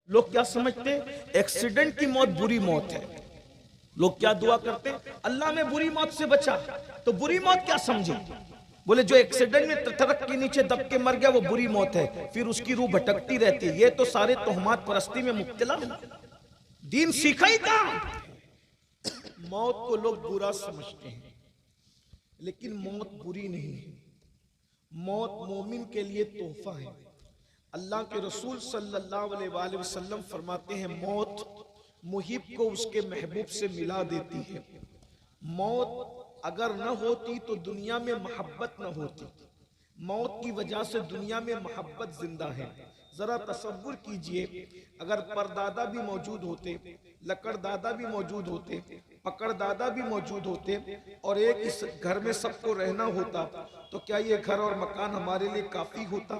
لوگ کیا سمجھتے ہیں ایکسیڈنٹ کی موت بری موت ہے. لوگ کیا دعا کرتے ہیں اللہ میں بری موت سے بچا. تو بری موت کیا سمجھے؟ بولے جو ایکسیڈنٹ میں ٹرک کے نیچے دب کے مر گیا وہ بری موت ہے، پھر اس کی روح بھٹکتی رہتی ہے. یہ تو سارے تہمات پرستی میں مبتلا ہے. دین سیکھا ہی کہاں؟ موت کو لوگ برا سمجھتے ہیں، لیکن موت بری نہیں ہے. موت مومن کے لیے تحفہ ہے. اللہ کے رسول صلی اللہ علیہ وآلہ وسلم فرماتے ہیں موت محب کو اس کے محبوب سے ملا دیتی ہے. موت اگر نہ ہوتی تو دنیا میں محبت نہ ہوتی. موت کی وجہ سے دنیا میں محبت زندہ ہے. ذرا تصور کیجئے اگر پردادا بھی موجود ہوتے، لکڑ دادا بھی موجود ہوتے، پکڑ دادا بھی موجود ہوتے، اور ایک اس گھر میں سب کو رہنا ہوتا، تو کیا یہ گھر اور مکان ہمارے لیے کافی ہوتا؟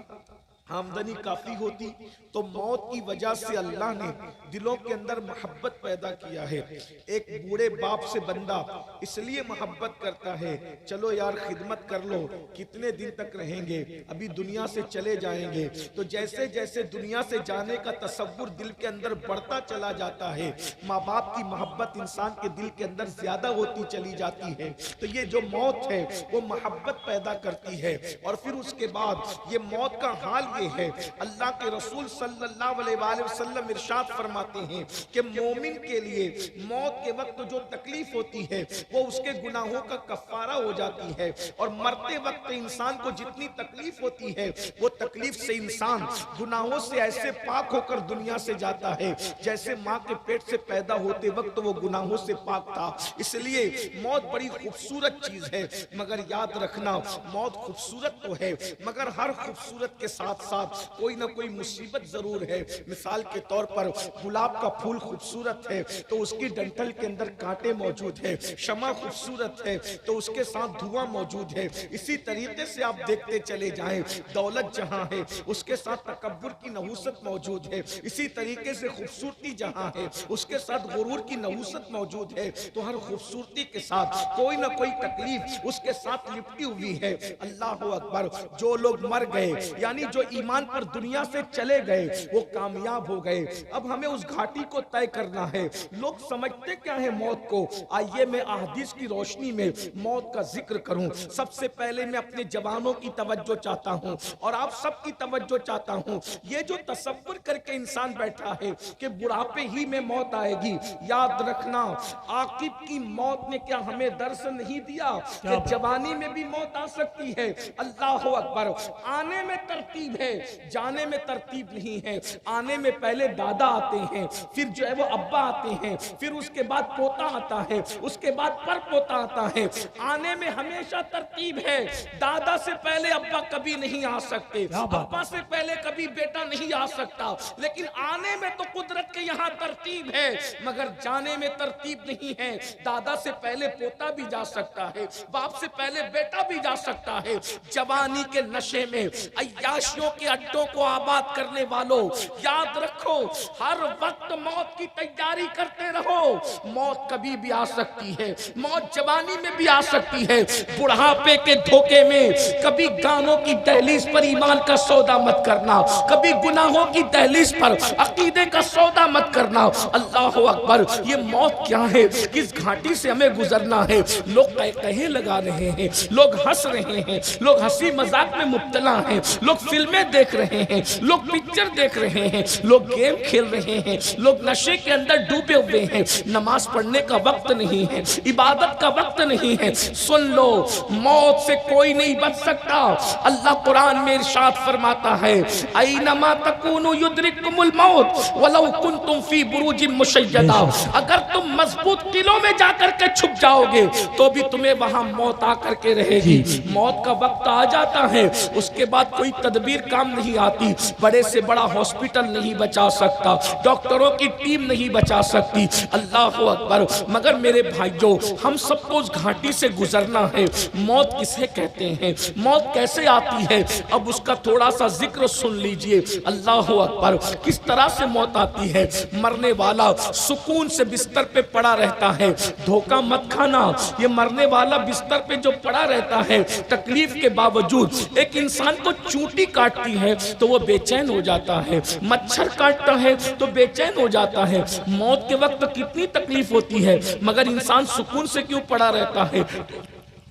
آمدنی کافی ہوتی؟ تو موت کی وجہ سے اللہ نے دلوں کے اندر محبت پیدا کیا ہے. ایک بوڑھے باپ سے بندہ اس لیے محبت کرتا ہے چلو یار خدمت کر لو، کتنے دن تک رہیں گے، ابھی دنیا سے چلے جائیں گے. تو جیسے جیسے دنیا سے جانے کا تصور دل کے اندر بڑھتا چلا جاتا ہے، ماں باپ کی محبت انسان کے دل کے اندر زیادہ ہوتی چلی جاتی ہے. تو یہ جو موت ہے وہ محبت پیدا کرتی ہے. اور پھر اس کے بعد یہ موت کا حال یہ ہے، اللہ کے رسول صلی اللہ علیہ وآلہ وسلم ارشاد فرماتے ہیں کہ مومن کے لیے موت کے وقت جو تکلیف ہوتی ہے وہ اس کے گناہوں کا کفارہ ہو جاتی ہے. اور مرتے وقت انسان کو جتنی تکلیف ہوتی ہے وہ تکلیف سے انسان گناہوں سے ایسے پاک ہو کر دنیا سے جاتا ہے جیسے ماں کے پیٹ سے پیدا ہوتے وقت وہ گناہوں سے پاک تھا. اس لیے موت بڑی خوبصورت چیز ہے، مگر یاد رکھنا موت خوبصورت تو ہے مگر ہر خوبصورت کے ساتھ ساتھ کوئی نہ کوئی مصیبت ضرور ہے. مثال کے طور پر گلاب کا پھول خوبصورت ہے تو اس کی ڈنٹل کے اندر کانٹے موجود ہے. شمع خوبصورت ہے تو اس کے ساتھ دھواں موجود ہے. اسی طریقے سے آپ دیکھتے چلے جائیں، دولت جہاں ہے اس کے ساتھ تکبر کی نحوست موجود ہے. اسی طریقے سے خوبصورتی جہاں ہے اس کے ساتھ غرور کی نحوست موجود ہے. تو ہر خوبصورتی کے ساتھ کوئی نہ کوئی تکلیف اس کے ساتھ لپٹی ہوئی ہے. اللہ اکبر. جو لوگ مر گئے یعنی جو ایمان پر دنیا سے چلے گئے وہ کامیاب ہو گئے. اب ہمیں اس گھاٹی کو طے کرنا ہے. لوگ سمجھتے کیا ہے موت کو؟ آئیے میں احادیث کی روشنی میں موت کا ذکر کروں. سب سے پہلے میں اپنے جوانوں کی توجہ چاہتا ہوں اور آپ سب کی توجہ چاہتا ہوں. یہ جو تصور کر کے انسان بیٹھا ہے کہ بڑھاپے ہی میں موت آئے گی، یاد رکھنا عاقب کی موت نے کیا ہمیں درس نہیں دیا کہ جوانی میں بھی موت آ سکتی ہے؟ اللہ اکبر. آنے میں ترتیب ہے، جانے میں ترتیب نہیں ہے. آنے میں پہلے دادا آتے ہیں، پھر جو ہے وہ ابا آتے ہیں، پھر اس کے بعد پوتا آتا ہے، اس کے بعد پر پوتا آتا ہے. آنے میں ہمیشہ ترتیب ہے. دادا سے پہلے ابا کبھی نہیں آ سکتے، ابا سے پہلے کبھی بیٹا نہیں آ سکتا. لیکن آنے میں تو قدرت کے یہاں ترتیب ہے مگر جانے میں ترتیب نہیں ہے. دادا سے پہلے پوتا بھی جا سکتا ہے، باپ سے پہلے بیٹا بھی جا سکتا ہے. جوانی کے نشے میں عیاشیوں کے اڈوں کو آباد کرنے والوں، یاد رکھو ہر وقت موت کی تیاری کرتے رہو. موت کبھی بھی آ سکتی ہے، موت جوانی میں بھی آ سکتی ہے. بڑھاپے کے دھوکے میں کبھی گانوں کی دہلیز پر ایمان کا سودا مت کرنا، کبھی گناہوں کی دہلیز پر عقیدے کا سودا مت کرنا. اللہ اکبر. یہ موت کیا ہے؟ کس گھاٹی سے ہمیں گزرنا ہے؟ لوگ کہے لگا رہے ہیں، لوگ ہنس رہے ہیں، لوگ ہنسی مذاق میں مبتلا ہیں، لوگ فلمیں دیکھ رہے ہیں، لوگ پکچر دیکھ رہے ہیں، لوگ گیم کھیل رہے ہیں، لوگ نشے کے اندر ڈوبے ہوئے ہیں. نماز پڑھنے کا وقت نہیں ہے، عبادت کا وقت نہیں ہے. سن لو موت سے کوئی نہیں بچ سکتا. اللہ قرآن میں ارشاد فرماتا ہے اینما تکونوا یدرککم الموت ولو کنتم فی بروج مشیدہ. اگر تم مضبوط قلعوں میں جا کر کے چھپ جاؤ گے تو بھی تمہیں وہاں موت آ کر کے رہے گی. موت کا وقت آ جاتا ہے، اس کے بعد کوئی تدبیر کام نہیں آتی. بڑے سے بڑا ہاسپٹل نہیں بچا سکتا، ڈاکٹروں کی ٹیم نہیں بچا سکتی. اللہ اکبر. مگر میرے بھائیوں ہم سب کو اس گھاٹی سے گزرنا ہے. موت کسے کہتے ہیں؟ موت کیسے آتی ہے؟ اب اس کا تھوڑا سا ذکر سن لیجئے. اللہ اکبر. کس طرح سے موت آتی ہے؟ مرنے والا سکون سے بستر پہ پڑا رہتا ہے. دھوکہ مت کھانا، یہ مرنے والا بستر پہ جو پڑا رہتا ہے تکلیف کے باوجود ایک انسان کو چونٹی کاٹ کاٹتی ہے تو وہ بے چین ہو جاتا ہے، مچھر کاٹتا ہے تو بے چین ہو جاتا ہے، موت کے وقت کتنی تکلیف ہوتی ہے مگر انسان سکون سے کیوں پڑا رہتا ہے؟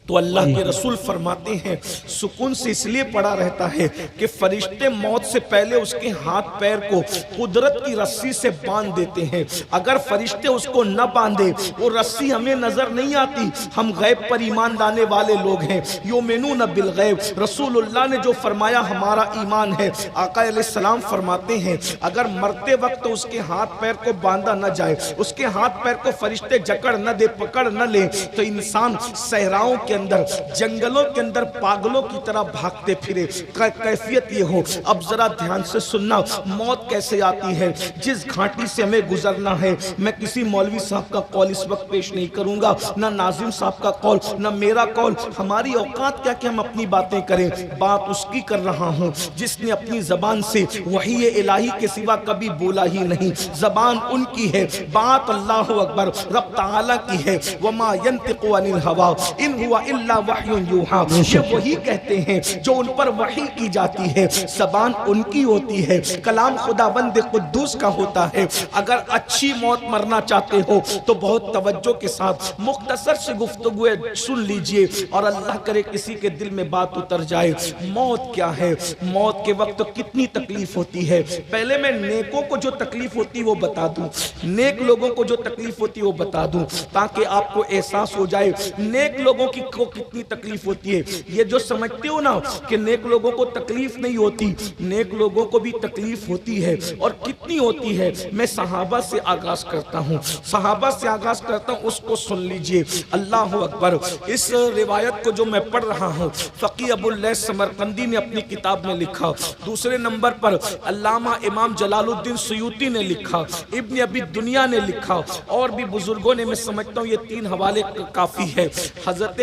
تو اللہ کے رسول فرماتے ہیں سکون سے اس لیے پڑا رہتا ہے کہ فرشتے موت سے پہلے اس کے ہاتھ پیر کو قدرت کی رسی سے باندھ دیتے ہیں۔ اگر فرشتے اس کو نہ باندھے، وہ رسی ہمیں نظر نہیں آتی، ہم غیب پر ایمان لانے والے لوگ ہیں، یؤمنون بالغیب، رسول اللہ نے جو فرمایا ہمارا ایمان ہے۔ آقا علیہ السلام فرماتے ہیں اگر مرتے وقت اس کے ہاتھ پیر کو باندھا نہ جائے، اس کے ہاتھ پیر کو فرشتے جکڑ نہ دے، پکڑ نہ لے، تو انسان صحراؤں کے اندر، جنگلوں کے اندر پاگلوں کی طرح بھاگتے پھرے۔ کیفیت یہ ہو، اب ذرا دھیان سے سننا موت کیسے آتی ہے، جس گھاٹی سے ہمیں گزرنا ہے۔ میں کسی مولوی صاحب کا قول اس وقت پیش نہیں کروں گا، نہ ناظم صاحب کا قول، نہ میرا قول۔ ہماری اوقات کیا کہ ہم اپنی باتیں کریں، بات اس کی کر رہا ہوں جس نے اپنی زبان سے وحی الہی کے سوا کبھی بولا ہی نہیں۔ زبان ان کی ہے، بات اللہ اکبر رب تعالیٰ کی ہے۔ وما ينطق عن الهوى ان هو الا وحی یوحی، یہ وہی کہتے ہیں جو ان پر وحی کی جاتی ہے۔ زبان ان کی ہوتی ہے، کلام خداوند قدوس کا ہوتا ہے۔ اگر اچھی موت مرنا چاہتے ہو تو بہت توجہ کے ساتھ مختصر سے گفتگو سن لیجئے اور اللہ کرے کسی کے دل میں بات اتر جائے۔ موت کیا ہے؟ موت کے وقت کتنی تکلیف ہوتی ہے؟ پہلے میں نیکوں کو جو تکلیف ہوتی وہ بتا دوں، نیک لوگوں کو جو تکلیف ہوتی وہ بتا دوں تاکہ آپ کو احساس ہو جائے نیک لوگوں کی کو کتنی تکلیف ہوتی ہے۔ یہ جو سمجھتے ہو نا کہ نیک لوگوں کو تکلیف نہیں ہوتی، نیک لوگوں کو بھی تکلیف ہوتی ہے، اور کتنی ہوتی ہے۔ میں صحابہ سے آغاز کرتا ہوں، صحابہ سے آغاز کرتا ہوں، اس کو سن لیجئے۔ اللہ اکبر۔ اس روایت کو جو میں پڑھ رہا ہوں فقی ابو اللیث سمرقندی نے اپنی کتاب میں لکھا، دوسرے نمبر پر علامہ امام جلال الدین سیوطی نے لکھا، ابن ابی دنیا نے لکھا، اور بھی بزرگوں نے، میں سمجھتا ہوں یہ 3 حوالے کافی ہے۔ حضرت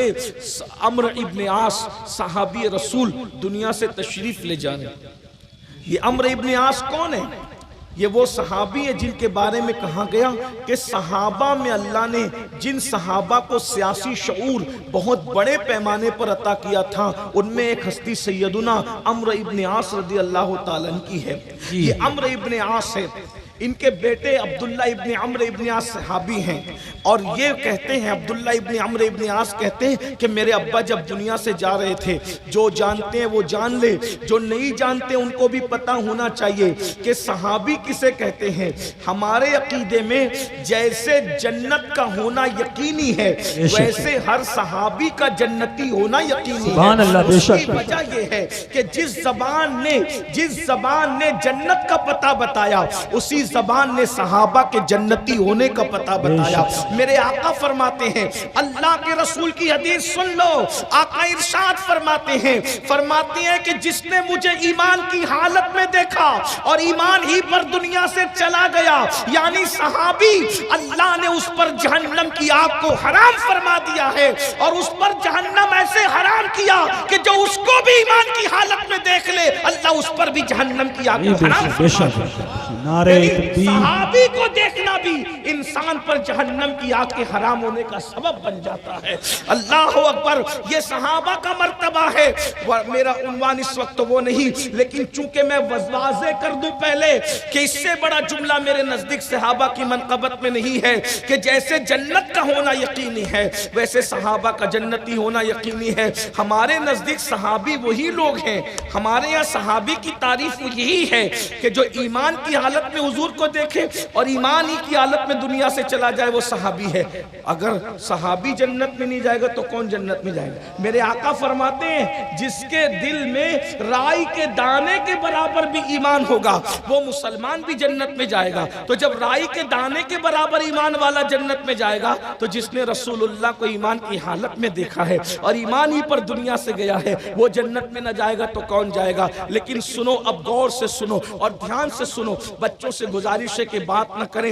عمرو ابن عاص صحابی رسول دنیا سے تشریف لے جانے۔ یہ عمرو ابن عاص کون ہے؟ یہ وہ صحابی ہیں جن کے بارے میں کہا گیا کہ صحابہ میں اللہ نے جن صحابہ کو سیاسی شعور بہت بڑے پیمانے پر عطا کیا تھا ان میں ایک ہستی سیدنا عمرو ابن عاص رضی اللہ تعالیٰ عنہ کی ہے۔ یہ عمرو ابن عاص ہے، ان کے بیٹے عبداللہ ابن عمرو ابن عاص صحابی ہیں، اور یہ کہتے ہیں عبداللہ ابن عمرو ابن عاص کہتے ہیں کہ میرے ابا جب دنیا سے جا رہے تھے، جو جانتے ہیں وہ جان لے، جو نہیں جانتے ان کو بھی پتہ ہونا چاہیے کہ صحابی کسے کہتے ہیں۔ ہمارے عقیدے میں جیسے جنت کا ہونا یقینی ہے ویسے ہر صحابی کا جنتی ہونا یقینی ہے۔ سبحان اللہ، بے شک۔ اس کی وجہ یہ ہے کہ جس زبان نے جنت کا پتہ بتایا اسی زبان نے صحابہ کے جنتی ہونے کا پتہ بتایا۔ میرے آقا فرماتے ہیں، اللہ کے رسول کی حدیث سن لو، آقا ارشاد فرماتے ہیں کہ جس نے مجھے ایمان کی حالت میں دیکھا اور ایمان ہی پر دنیا سے چلا گیا، یعنی صحابی، اللہ نے اس پر جہنم کی آگ کو حرام فرما دیا ہے، اور اس پر جہنم ایسے حرام کیا کہ جو اس کو بھی ایمان کی حالت میں دیکھ لے اللہ اس پر بھی جہنم کی آگ کو حرام فرما دیا۔ صحابی کو دیکھنا بھی انسان پر جہنم کی آگ کے حرام ہونے کا سبب بن جاتا ہے۔ اللہ اکبر۔ یہ صحابہ کا مرتبہ ہے۔ میرا عنوان اس وقت وہ نہیں، لیکن چونکہ میں واضح کر دوں پہلے کہ اس سے بڑا جملہ میرے نزدیک صحابہ کی منقبت میں نہیں ہے کہ جیسے جنت کا ہونا یقینی ہے ویسے صحابہ کا جنتی ہونا یقینی ہے۔ ہمارے نزدیک صحابی وہی لوگ ہیں، ہمارے یہاں صحابی کی تعریف یہی ہے کہ جو ایمان کی حالت میں حضور کو دیکھے اور ایمان ہی کی حالت میں دنیا سے چلا جائے وہ صحابی ہے۔ اگر صحابی جنت میں نہیں جائے گا تو کون جنت میں جائے گا؟ میرے آقا فرماتے ہیں جس کے دل میں رائی کے دانے کے برابر بھی ایمان ہوگا وہ مسلمان بھی جنت میں جائے گا۔ تو جب رائی کے دانے کے برابر ایمان والا جنت میں جائے گا تو جس نے رسول اللہ کو ایمان کی حالت میں دیکھا ہے اور ایمان ہی پر دنیا سے گیا ہے وہ جنت میں نہ جائے گا تو کون جائے گا؟ لیکن سنو، اب غور سے سنو اور دھیان سے سنو، بچوں سے گزارش ہے کہ بات نہ کریں،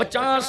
50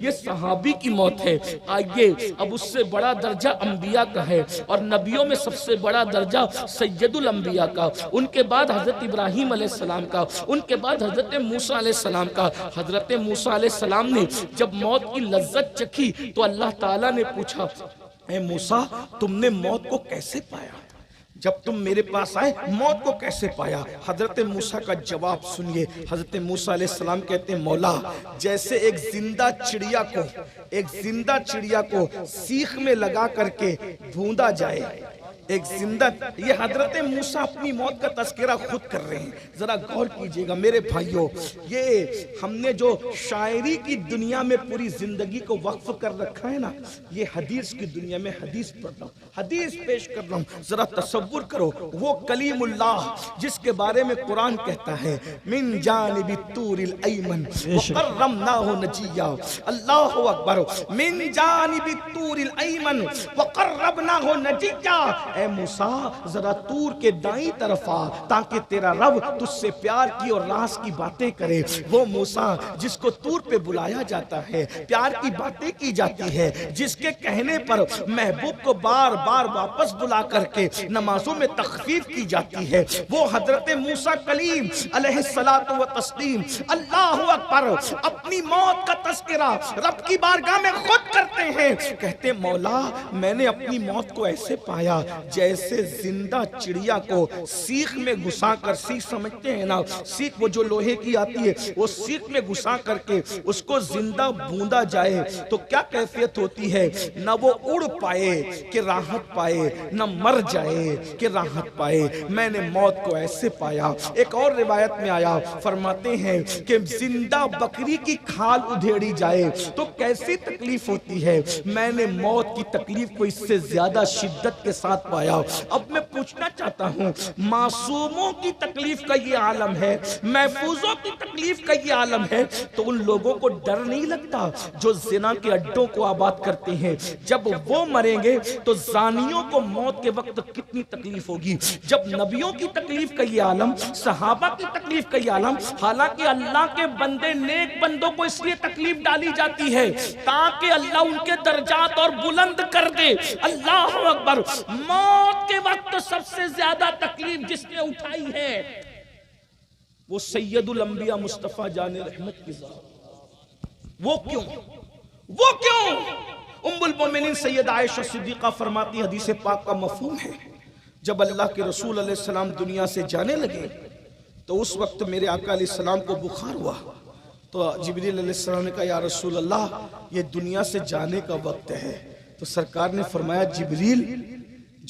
یہ صحابی کی موت ہے۔ آئیے اب اس سے بڑا درجہ انبیاء کا ہے، اور نبیوں میں سب سے بڑا درجہ سید الانبیاء کا، ان کے بعد حضرت ابراہیم علیہ السلام کا، ان کے بعد حضرت موسیٰ علیہ السلام کا۔ حضرت موسیٰ علیہ السلام نے جب موت کی لذت چکھی تو اللہ تعالیٰ نے پوچھا، اے موسیٰ تم نے موت کو کیسے پایا؟ جب تم میرے پاس آئے موت کو کیسے پایا؟ حضرت موسیٰ کا جواب سنیے۔ حضرت موسیٰ علیہ السلام کہتے ہیں مولا جیسے ایک زندہ چڑیا کو سیخ میں لگا کر کے بھوندا جائے، ایک زندہ، یہ حضرت موسیٰ اپنی موت کا تذکرہ خود کر رہے ہیں۔ ذرا غور کیجئے گا میرے بھائیوں، یہ ہم نے جو شاعری کی دنیا میں پوری زندگی کو وقف کر رکھا ہے نا، یہ حدیث کی دنیا میں حدیث پڑھ رہا ہوں، حدیث پیش کر رہا ہوں۔ ذرا تصور کرو وہ کلیم اللہ جس کے بارے میں قرآن کہتا ہے من جانب الطور الایمن وقربناہ نجیا، اللہ اکبر، من جانب الطور الایمن وقربناہ نجیا۔ اے موسیٰ ذرا طور کے دائیں طرف آ تاکہ تیرا رب تجھ سے پیار کی اور راز کی باتیں کرے۔ وہ موسیٰ جس کو طور پہ بلایا جاتا ہے، پیار کی باتیں کی جاتی ہے، جس کے کہنے پر محبوب کو بار بار واپس بلا کر کے نمازوں میں تخفیف کی جاتی ہے، وہ حضرت موسیٰ کلیم علیہ الصلاۃ والتسلیم اللہ اکبر اپنی موت کا تذکرہ رب کی بارگاہ میں خود کرتے ہیں۔ کہتے مولا میں نے اپنی موت کو ایسے پایا جیسے زندہ چڑیا کو سیخ میں گھسا کر، سیخ سمجھتے ہیں نا، سیخ وہ جو لوہے کی آتی ہے، وہ سیخ میں گھسا کر کے اس کو زندہ بوندا جائے تو کیا کیفیت ہوتی ہے؟ نہ وہ اڑ پائے کہ راحت پائے، نہ مر جائے کہ راحت پائے۔ میں نے موت کو ایسے پایا۔ ایک اور روایت میں آیا، فرماتے ہیں کہ زندہ بکری کی کھال ادھیڑی جائے تو کیسی تکلیف ہوتی ہے، میں نے موت کی تکلیف کو اس سے زیادہ شدت کے ساتھ پایا۔ اب میں پوچھنا چاہتا ہوں، معصوموں کی تکلیف کا یہ عالم ہے، محفوظوں کی تکلیف کا یہ عالم ہے، تو ان لوگوں کو ڈر نہیں لگتا جو زنا کے اڈوں کو آباد کرتے ہیں؟ جب وہ مریں گے تو زانیوں کو موت کے وقت کتنی تکلیف ہوگی؟ جب نبیوں کی تکلیف کا یہ عالم، صحابہ کی تکلیف کا یہ عالم، حالانکہ اللہ کے بندے نیک بندوں کو اس لیے تکلیف ڈالی جاتی ہے تاکہ اللہ ان کے درجات اور بلند کر دے۔ اللہ اکبر، موت کے وقت سب سے زیادہ تکلیف جس نے اٹھائی ہے وہ سید الانبیاء مصطفیٰ جان رحمت کی ذات۔ وہ کیوں؟ ام المومنین سید عائشہ صدیقہ فرماتی، حدیث پاک کا مفہوم ہے، جب اللہ کے رسول علیہ السلام دنیا سے جانے لگے تو اس وقت میرے آقا علیہ السلام کو بخار ہوا، تو جبریل علیہ السلام نے کہا یا رسول اللہ یہ دنیا سے جانے کا وقت ہے۔ تو سرکار نے فرمایا جبریل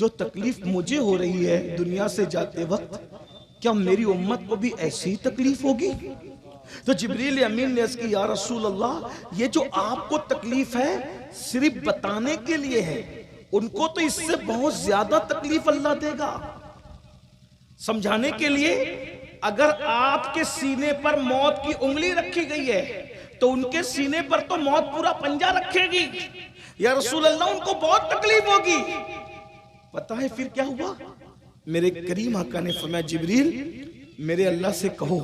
جو تکلیف مجھے ہو رہی ہے دنیا سے جاتے وقت، کیا میری امت کو بھی ایسی ہی تکلیف ہوگی؟ تو جبریل امین نے عرض کی یا رسول اللہ یہ جو آپ کو تکلیف ہے صرف بتانے کے لیے ہے، ان کو تو اس سے بہت زیادہ تکلیف اللہ دے گا۔ سمجھانے کے لیے اگر آپ کے سینے پر موت کی انگلی رکھی گئی ہے تو ان کے سینے پر تو موت پورا پنجہ رکھے گی، یا رسول اللہ ان کو بہت تکلیف ہوگی۔ پتہ ہے پھر کیا ہوا؟ میرے کریم آقا نے فرمایا جبریل میرے اللہ سے کہو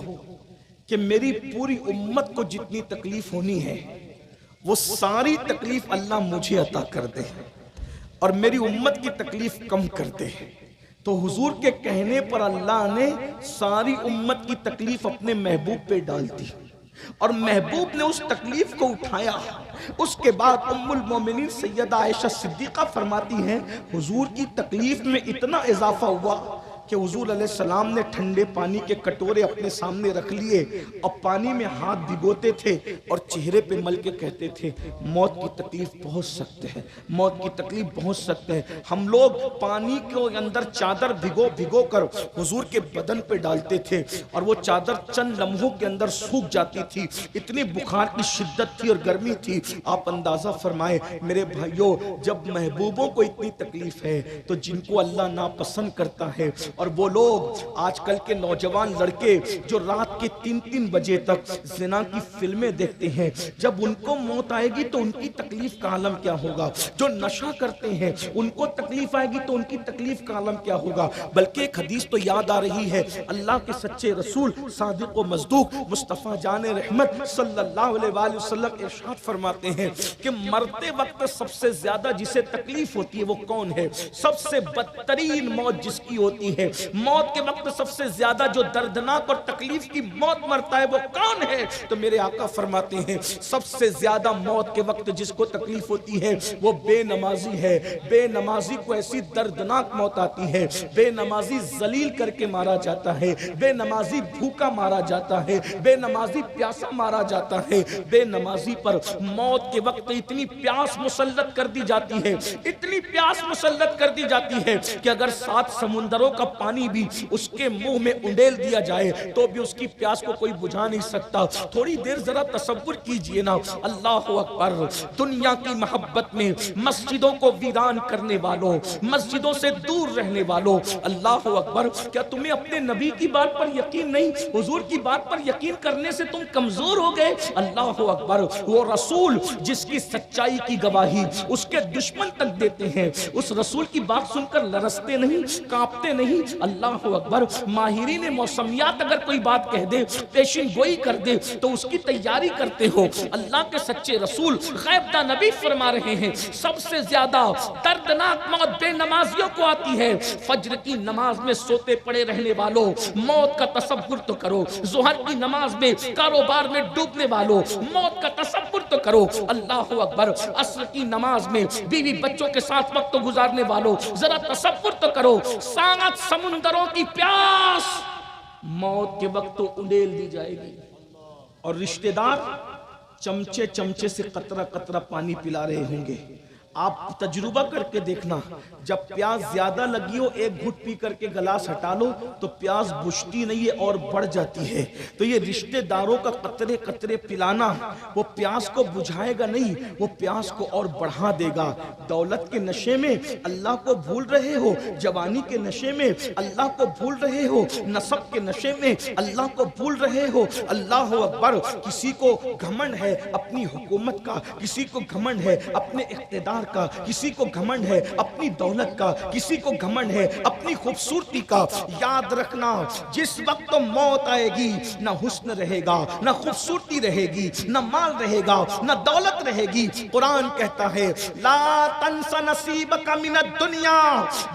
کہ میری پوری امت کو جتنی تکلیف ہونی ہے وہ ساری تکلیف اللہ مجھے عطا کر دے اور میری امت کی تکلیف کم کر دے۔ تو حضور کے کہنے پر اللہ نے ساری امت کی تکلیف اپنے محبوب پہ ڈال دی اور محبوب نے اس تکلیف کو اٹھایا۔ اس کے بعد ام المومنین سیدہ عائشہ صدیقہ فرماتی ہیں حضور کی تکلیف میں اتنا اضافہ ہوا کہ حضور علیہ السلام نے ٹھنڈے پانی کے کٹورے اپنے سامنے رکھ لیے اور پانی میں ہاتھ بھگوتے تھے اور چہرے پہ مل کے کہتے تھے موت کی تکلیف بہت سخت ہے، موت کی تکلیف بہت سخت ہے۔ ہم لوگ پانی کے اندر چادر بھگو کر حضور کے بدن پہ ڈالتے تھے اور وہ چادر چند لمحوں کے اندر سوکھ جاتی تھی، اتنی بخار کی شدت تھی اور گرمی تھی۔ آپ اندازہ فرمائے میرے بھائیوں، جب محبوبوں کو اتنی تکلیف ہے تو جن کو اللہ ناپسند کرتا ہے اور وہ لوگ آج کل کے نوجوان لڑکے جو رات کے 3-3 بجے تک زنا کی فلمیں دیکھتے ہیں، جب ان کو موت آئے گی تو ان کی تکلیف کا عالم کیا ہوگا؟ جو نشہ کرتے ہیں ان کو تکلیف آئے گی تو ان کی تکلیف کا عالم کیا ہوگا؟ بلکہ ایک حدیث تو یاد آ رہی ہے، اللہ کے سچے رسول صادق و مصدوق مصطفیٰ جان رحمت صلی اللہ علیہ وآلہ وسلم ارشاد فرماتے ہیں کہ مرتے وقت سب سے زیادہ جسے تکلیف ہوتی ہے وہ کون ہے؟ سب سے بدترین موت جس کی ہوتی ہے، موت کے وقت سب سے زیادہ جو دردناک اور تکلیف کی موت مرتا ہے وہ کون ہے؟ تو میرے آقا فرماتے ہیں سب سے زیادہ موت کے وقت جس کو تکلیف ہوتی ہے وہ بے نمازی ہے۔ بے نمازی کو ایسی دردناک موت آتی ہے، بے نمازی ذلیل کر کے مارا جاتا ہے، بے نمازی بھوکا مارا جاتا ہے، بے نمازی پیاسا مارا جاتا ہے۔ بے نمازی پر موت کے وقت اتنی پیاس مسلط کر دی جاتی ہے، اتنی پیاس مسلط کر دی جاتی ہے کہ اگر 7 سمندروں کا پانی بھی اس کے منہ میں انڈیل دیا جائے تو بھی اس کی پیاس کو کوئی بجھا نہیں سکتا۔ تھوڑی دیر ذرا تصور کیجئے نا، اللہ اکبر، دنیا کی محبت میں مسجدوں کو ویران کرنے والوں، مسجدوں سے دور رہنے والوں، اللہ اکبر، کیا تمہیں اپنے نبی کی بات پر یقین نہیں؟ حضور کی بات پر یقین کرنے سے تم کمزور ہو گئے؟ اللہ اکبر، وہ رسول جس کی سچائی کی گواہی اس کے دشمن تک دیتے ہیں، اس رسول کی بات سن کر لرزتے نہیں، کانپتے نہیں؟ اللہ اکبر، ماہرین موسمیات اگر کوئی بات کہہ دے، پیشن گوئی کر دے تو اس کی تیاری کرتے ہو۔ اللہ کے سچے رسول غیب دا نبی فرما رہے ہیں سب سے زیادہ دردناک موت بے نمازیوں کو آتی ہے۔ فجر کی نماز میں سوتے پڑے رہنے والوں، موت کا تصور تو کرو۔ ظہر کی نماز میں کاروبار میں ڈوبنے والوں، موت کا تصور تو کرو۔ اللہ اکبر، عصر کی نماز میں بیوی بچوں کے ساتھ وقت گزارنے والوں، ذرا تصور تو کرو۔ 7 سمندروں کی پیاس موت کے وقت تو انڈیل دی جائے گی، اور رشتہ دار چمچے چمچے سے قطرہ قطرہ پانی پلا رہے ہوں گے۔ آپ تجربہ کر کے دیکھنا، جب پیاس زیادہ لگی ہو 1 گھٹ پی کر کے گلاس ہٹا لو تو پیاس بجھتی نہیں ہے اور بڑھ جاتی ہے۔ تو یہ رشتہ داروں کا قطرے قطرے پلانا وہ پیاس کو بجھائے گا نہیں، وہ پیاس کو اور بڑھا دے گا۔ دولت کے نشے میں اللہ کو بھول رہے ہو، جوانی کے نشے میں اللہ کو بھول رہے ہو، نسب کے نشے میں اللہ کو بھول رہے ہو۔ اللہ اکبر، کسی کو گھمنڈ ہے اپنی حکومت کا، کسی کو گھمنڈ ہے اپنے اقتدار کا، کسی کو گھمنڈ ہے اپنی دولت کا، کسی کو گھمنڈ ہے اپنی خوبصورتی کا۔ یاد رکھنا، جس وقت موت آئے گی نہ حسن رہے گا، نہ خوبصورتی رہے گی، نہ مال رہے گا، نہ دولت رہے گی۔ قرآن کہتا ہے لا تنس نصیبک من الدنیا،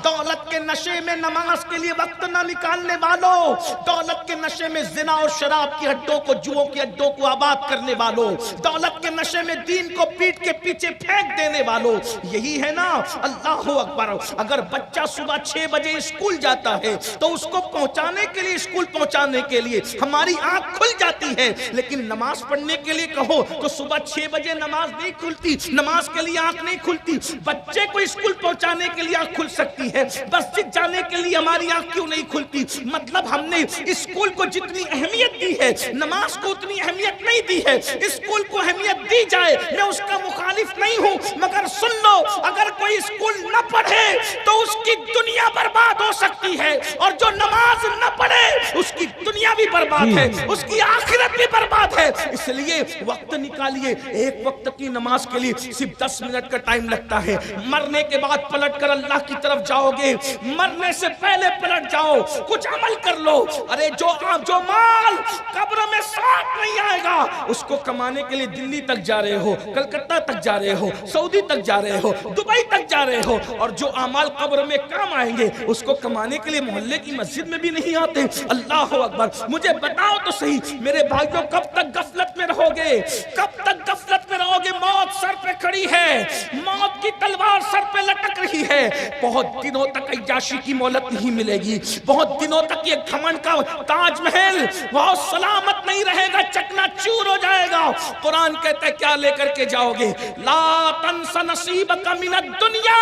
دولت کے نشے میں نماز کے لیے وقت نہ نکالنے والوں، دولت کے نشے میں زنا اور شراب کی ہڈوں کو، جوؤں کی ہڈوں کو آباد کرنے والوں، دولت کے نشے میں دین کو پیٹ کے پیچھے پھینک دینے والوں، یہی ہے نا۔ اللہ اکبر، اگر بچہ صبح 6 بجے اسکول جاتا ہے تو اس کو پہنچانے کے لیے، اسکول پہنچانے کے لیے ہماری آنکھ کھل جاتی ہے، لیکن نماز پڑھنے کے لیے کہو تو صبح 6 بجے نماز نہیں کھلتی، نماز کے لیے آنکھ نہیں کھلتی۔ بچے کو اسکول پہنچانے کے لیے آنکھ کھل سکتی ہے، مسجد جانے کے لیے ہماری آنکھ کیوں نہیں کھلتی؟ مطلب ہم نے اسکول کو جتنی اہمیت دی ہے نماز کو اتنی اہمیت نہیں دی ہے۔ اسکول کو اہمیت دی جائے، میں اس کا مخالف نہیں ہوں، مگر سن لو، اگر کوئی اسکول نہ پڑھے تو اس کی دنیا برباد ہو سکتی ہے، اور جو نماز نہ پڑھے اس کی دنیا بھی برباد ہے، اس کی آخرت بھی برباد ہے۔ اس لیے وقت نکالیے، 1 وقت کی نماز کے لیے صرف 10 منٹ کا ٹائم لگتا ہے۔ مرنے کے بعد پلٹ کر اللہ کی طرف جاؤ گے، مرنے سے پہلے پلٹ جاؤ، کچھ عمل کر لو۔ ارے جو مال قبر میں ساتھ نہیں آئے گا، اس کو کمانے کے لیے دلی تک جا رہے ہو، کلکتہ تک جا رہے ہو، سعودی تک جا رہے ہو، دبئی تک جا رہے ہو، اور جو اعمال قبر میں کام آئیں گے اس کو کمانے کے لیے محلے کی مسجد میں بھی نہیں آتے۔ اللہ اکبر، مجھے بتاؤ تو صحیح میرے بھائیوں، کب تک غفلت میں رہو گے؟ کب تک غفلت میں رہو گے؟ موت سر پہ کھڑی ہے، موت کی تلوار سر پہ لٹک رہی ہے۔ بہت دنوں تک عیاشی کی مہلت نہیں ملے گی، بہت دنوں تک یہ گھمنڈ کا تاج محل بہت سلامت نہیں رہے گا، چکنا چور ہو جائے گا۔ قرآن کہتا ہے کیا لے کر کے جاؤ گے؟ لا تنس نصیبک من الدنیا،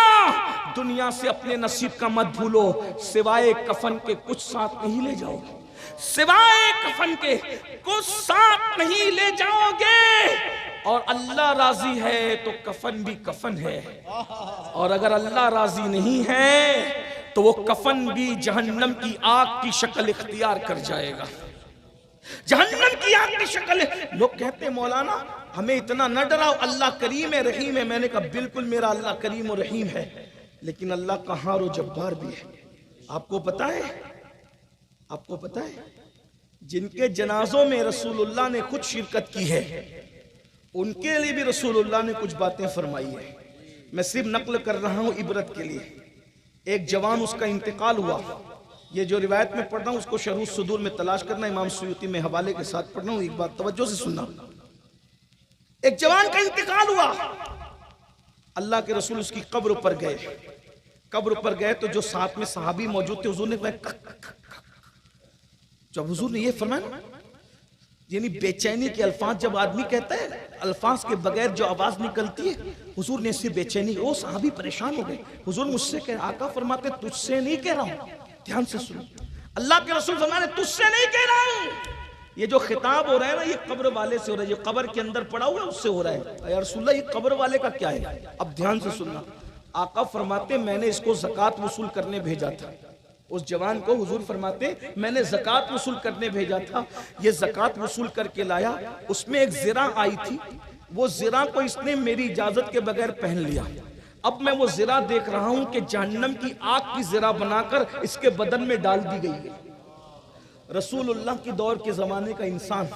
دنیا سے اپنے نصیب کا مت بھولو، سوائے کفن کے کچھ ساتھ نہیں لے جاؤ گے، سوائے کفن کے کچھ ساتھ نہیں لے جاؤ گے۔ اور اللہ راضی ہے تو کفن بھی کفن ہے، اور اگر اللہ راضی نہیں ہے تو وہ کفن بھی جہنم کی آگ کی شکل اختیار کر جائے گا. جہنم کی آگ کی شکل ہے. لوگ کہتے ہیں مولانا ہمیں اتنا نہ ڈراؤ، اللہ کریم ہے رحیم ہے. میں نے کہا بالکل میرا اللہ کریم و رحیم ہے، لیکن اللہ قہار و جبار بھی ہے. آپ کو پتا ہے، آپ کو پتا ہے جن کے جنازوں میں رسول اللہ نے خود شرکت کی ہے، ان کے لیے بھی رسول اللہ نے کچھ باتیں فرمائی ہیں. میں صرف نقل کر رہا ہوں عبرت کے لیے. ایک جوان اس کا انتقال ہوا. یہ جو روایت میں پڑھ رہا ہوں اس کو شرح الصدور میں تلاش کرنا، امام سیوطی میں حوالے کے ساتھ پڑھ رہا ہوں. ایک بات توجہ سے سننا. ایک جوان کا انتقال ہوا، اللہ کے رسول اس کی قبر پر گئے. قبر پر گئے تو جو ساتھ میں صحابی موجود تھے، حضور نے جب حضور نے یہ فرمایا، یعنی بے چینی کے الفاظ جب آدمی کہتا ہے، الفاظ کے بغیر جو آواز نکلتی ہے، حضور نے اسی بے چینی، وہ صحابی پریشان ہو گئے. حضور مجھ سے کہہ، آقا فرماتے تجھ سے نہیں کہہ رہا ہوں، دھیان سے سنو. اللہ کے رسول فرماتے تجھ سے نہیں کہہ رہا ہوں. یہ جو خطاب ہو رہا ہے نا، یہ قبر والے سے ہو رہا ہے. یہ قبر کے اندر پڑا ہوا ہے اس سے ہو رہا ہے. یا رسول اللہ یہ قبر والے کا کیا ہے؟ اب دھیان سے سننا. آقا فرماتے میں نے اس کو زکوٰۃ وصول کرنے بھیجا تھا. اس جوان کو حضور فرماتے میں نے زکوٰۃ وصول کرنے بھیجا تھا. یہ زکوٰۃ وصول کر کے لایا، اس میں ایک زرہ آئی تھی. وہ زرہ کو اس نے میری اجازت کے بغیر پہن لیا. اب میں وہ زرہ دیکھ رہا ہوں کہ جہنم کی آگ کی زرہ بنا کر اس کے بدن میں ڈال دی گئی ہے. رسول اللہ کی دور کے زمانے کا انسان،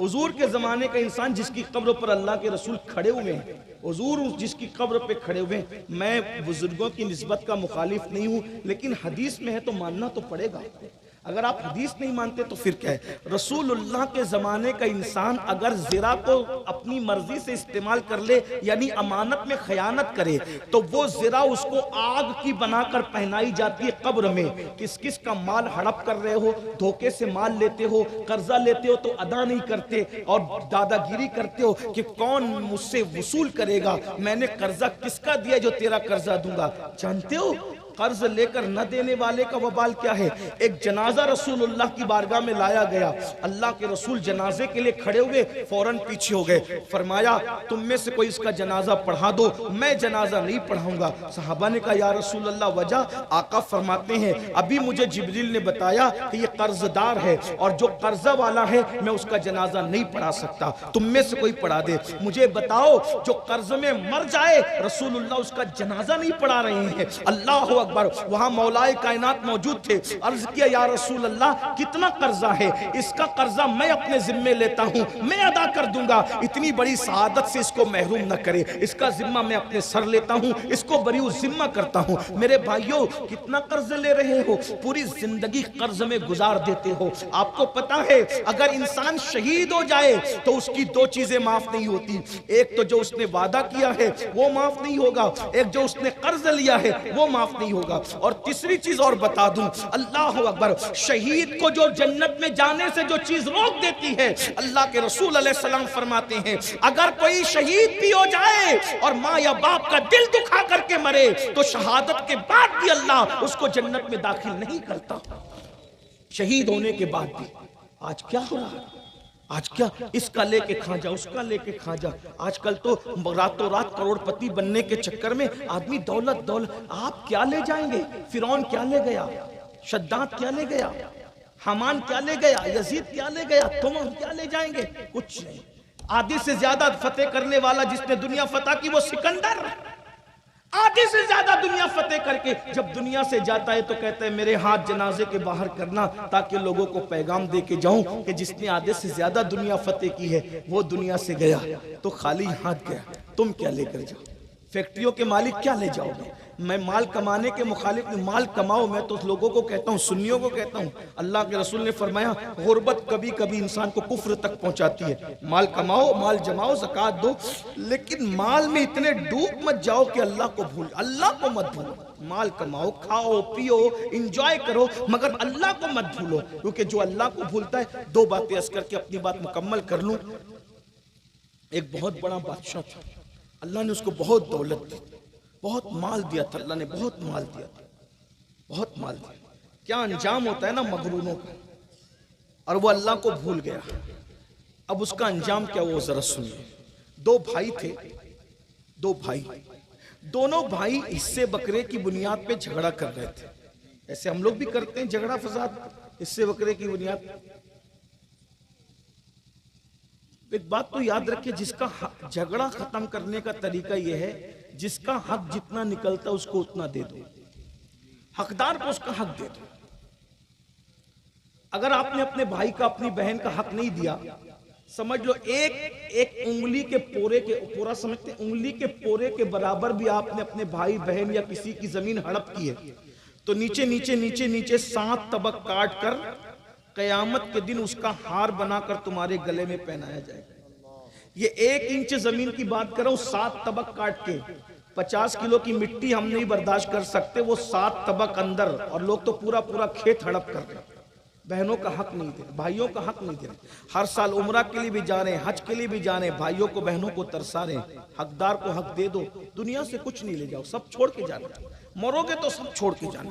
حضور کے زمانے کا انسان جس کی قبر پر اللہ کے رسول کھڑے ہوئے ہیں، حضور جس کی قبر پہ کھڑے ہوئے ہیں. میں بزرگوں کی نسبت کا مخالف نہیں ہوں، لیکن حدیث میں ہے تو ماننا تو پڑے گا. اگر آپ حدیث نہیں مانتے تو پھر کیا ہے؟ رسول اللہ کے زمانے کا انسان اگر زرہ کو اپنی مرضی سے استعمال کر لے، یعنی امانت میں خیانت کرے، تو وہ زرہ اس کو آگ کی بنا کر پہنائی جاتی ہے قبر میں. کس کس کا مال ہڑپ کر رہے ہو، دھوکے سے مال لیتے ہو، قرضہ لیتے ہو تو ادا نہیں کرتے، اور دادا گیری کرتے ہو کہ کون مجھ سے وصول کرے گا، میں نے قرضہ کس کا دیا جو تیرا قرضہ دوں گا. جانتے ہو قرض لے کر نہ دینے والے کا وبال کیا ہے؟ ایک جنازہ رسول اللہ کی بارگاہ میں لایا گیا. اللہ کے رسول جنازے کے لیے کھڑے ہوئے، فوراً پیچھے ہو گئے. فرمایا تم میں سے کوئی اس کا جنازہ پڑھا دو، میں جنازہ نہیں پڑھاؤں گا. صحابہ نے کہا یا رسول اللہ وجہ؟ آقا فرماتے ہیں ابھی مجھے جبریل نے بتایا کہ یہ قرض دار ہے، اور جو قرضہ والا ہے میں اس کا جنازہ نہیں پڑھا سکتا، تم میں سے کوئی پڑھا دے. مجھے بتاؤ جو قرض میں مر جائے رسول اللہ اس کا جنازہ نہیں پڑھا رہے ہیں. اللہ اکبر. وہاں مولائے کائنات موجود تھے. عرض کیا یا رسول اللہ کتنا قرضہ ہے؟ اس کا قرضہ میں اپنے ذمے لیتا ہوں، میں ادا کر دوں گا. اتنی بڑی سعادت سے اس کو محروم نہ کرے. اس کا ذمہ میں اپنے سر لیتا ہوں، اس کو بری ذمہ کرتا ہوں. میرے بھائیوں کتنا قرض لے رہے ہو؟ پوری زندگی قرض میں گزار دیتے ہو. آپ کو پتا ہے اگر انسان شہید ہو جائے تو اس کی دو چیزیں معاف نہیں ہوتی. ایک تو جو اس نے وعدہ کیا ہے وہ معاف نہیں ہوگا، ایک جو اس نے قرض لیا ہے وہ معاف نہیں ہوگا. اور تیسری چیز اور بتا دوں، اللہ اکبر، شہید کو جو جنت میں جانے سے جو چیز روک دیتی ہے، اللہ کے رسول علیہ السلام فرماتے ہیں اگر کوئی شہید بھی ہو جائے اور ماں یا باپ کا دل دکھا کر کے مرے تو شہادت کے بعد بھی اللہ اس کو جنت میں داخل نہیں کرتا. شہید ہونے کے بعد بھی. آج کیا ہو رہا ہے؟ آج کیا اس کا لے کے کھا جا، اس کا لے کے کھا جا. آج کل تو راتوں رات کروڑ پتی بننے کے چکر میں آدمی دولت. آپ کیا لے جائیں گے؟ فرعون کیا لے گیا؟ شداد کیا لے گیا؟ حمان کیا لے گیا؟ یزید کیا لے گیا؟ تم کیا لے جائیں گے؟ کچھ نہیں. آدھی سے زیادہ فتح کرنے والا جس نے دنیا فتح کی وہ سکندر. آدھی سے زیادہ دنیا فتح کر کے جب دنیا سے جاتا ہے تو کہتا ہے میرے ہاتھ جنازے کے باہر کرنا تاکہ لوگوں کو پیغام دے کے جاؤں کہ جس نے آدھے سے زیادہ دنیا فتح کی ہے وہ دنیا سے گیا تو خالی ہاتھ گیا. تم کیا لے کر جاؤ؟ فیکٹریوں کے مالک کیا لے جاؤ گے؟ میں مال کمانے کے مخالف نہیں، مال کماؤ. میں تو لوگوں کو کہتا ہوں، سنیوں کو کہتا ہوں، اللہ کے رسول نے فرمایا غربت کبھی کبھی انسان کو کفر تک پہنچاتی ہے. مال کماؤ، مال جماؤ، زکوٰۃ دو، لیکن مال میں اتنے ڈوب مت جاؤ کہ اللہ کو بھول. اللہ کو مت بھولو. مال کماؤ، کھاؤ پیو، انجوائے کرو، مگر اللہ کو مت بھولو. کیونکہ جو اللہ کو بھولتا ہے، دو باتیں عرض کر کے اپنی بات مکمل کر لوں. ایک بہت بڑا بادشاہ تھا، اللہ نے اس کو بہت دولت دی، بہت مال دیا تھا. اللہ نے بہت مال دیا تھا، بہت مال دیا. کیا انجام ہوتا ہے نا مغروروں کا. اور وہ اللہ کو بھول گیا. اب اس کا انجام کیا وہ ذرا سنیے. دو بھائی تھے، دو بھائی، دونوں بھائی حصے بکرے کی بنیاد پہ جھگڑا کر رہے تھے. ایسے ہم لوگ بھی کرتے ہیں جھگڑا فساد اس سے بکرے کی بنیاد. ایک بات تو یاد رکھیں، جس کا جھگڑا ختم کرنے کا طریقہ یہ ہے، جس کا حق جتنا نکلتا اس کو اتنا دے دو، حقدار کو اس کا حق دے دو. اگر آپ نے اپنے بھائی کا اپنی بہن کا حق نہیں دیا، سمجھ لو ایک انگلی کے پورے کے پورا سمجھتے انگلی کے پورے کے برابر بھی آپ نے اپنے بھائی بہن یا کسی کی زمین ہڑپ کی ہے، تو نیچے نیچے نیچے نیچے 7 طبق کاٹ کر قیامت کے دن اس کا ہار بنا کر تمہارے گلے میں پہنایا جائے گا. یہ 1 انچ زمین کی بات کر رہا ہوں، 7 طبق کاٹ کے. 50 کلو کی مٹی ہم نہیں برداشت کر سکتے، وہ 7 طبق اندر، اور لوگ تو پورا پورا کھیت ہڑپ کر رہے ہیں. بہنوں کا حق نہیں دے رہے، بھائیوں کا حق نہیں دے رہے. ہر سال عمرہ کے لیے بھی جا رہے ہیں، حج کے لیے بھی جا رہے ہیں، بھائیوں کو بہنوں کو ترسا رہے ہیں. حقدار کو حق دے دو، دنیا سے کچھ نہیں لے جاؤ، سب چھوڑ کے جانا. مرو گے تو سب چھوڑ کے جانا.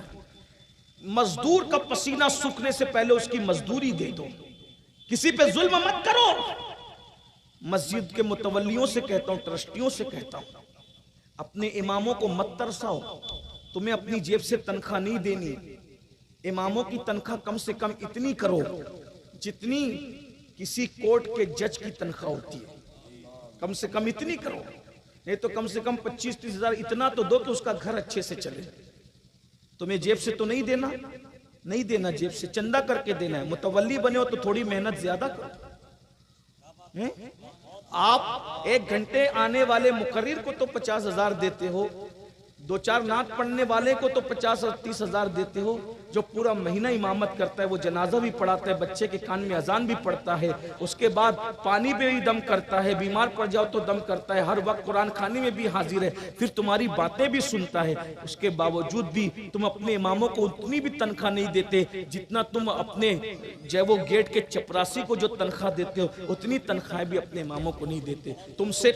مزدور کا پسینہ سوکھنے سے پہلے اس کی مزدوری دے دو. کسی پہ ظلم مت کرو. مسجد کے متولیوں سے کہتا ہوں، ٹرسٹیوں سے کہتا ہوں، اپنے اماموں کو مت ترساؤ. تمہیں اپنی جیب سے تنخواہ نہیں دینی. اماموں کی تنخواہ کم سے کم اتنی کرو جتنی کسی کورٹ کے جج کی تنخواہ ہوتی ہے. کم سے کم اتنی کرو، نہیں تو کم سے کم 25-30 ہزار اتنا تو دو کہ اس کا گھر اچھے سے چلے. تمہیں جیب سے تو نہیں دینا، نہیں دینا، جیب سے چندہ کر کے دینا ہے. متولی بنے ہو تو تھوڑی محنت زیادہ کرو. آپ 1 گھنٹے آنے والے مقرر کو تو 50,000 دیتے ہو، 2-4 نعت پڑھنے والے کو تو 50 اور 30 ہزار دیتے ہو. جو پورا مہینہ امامت کرتا ہے، وہ جنازہ بھی پڑھاتا ہے، بچے کے کان میں اذان بھی پڑھتا ہے، اس کے بعد پانی پہ بھی دم کرتا ہے، بیمار پڑ جاؤ تو دم کرتا ہے، ہر وقت قرآن خوانی میں بھی حاضر ہے، پھر تمہاری باتیں بھی سنتا ہے. اس کے باوجود بھی تم اپنے اماموں کو اتنی بھی تنخواہ نہیں دیتے جتنا تم اپنے وہ گیٹ کے چپراسی کو جو تنخواہ دیتے ہو، اتنی تنخواہ بھی اپنے اماموں کو نہیں دیتے. تم سے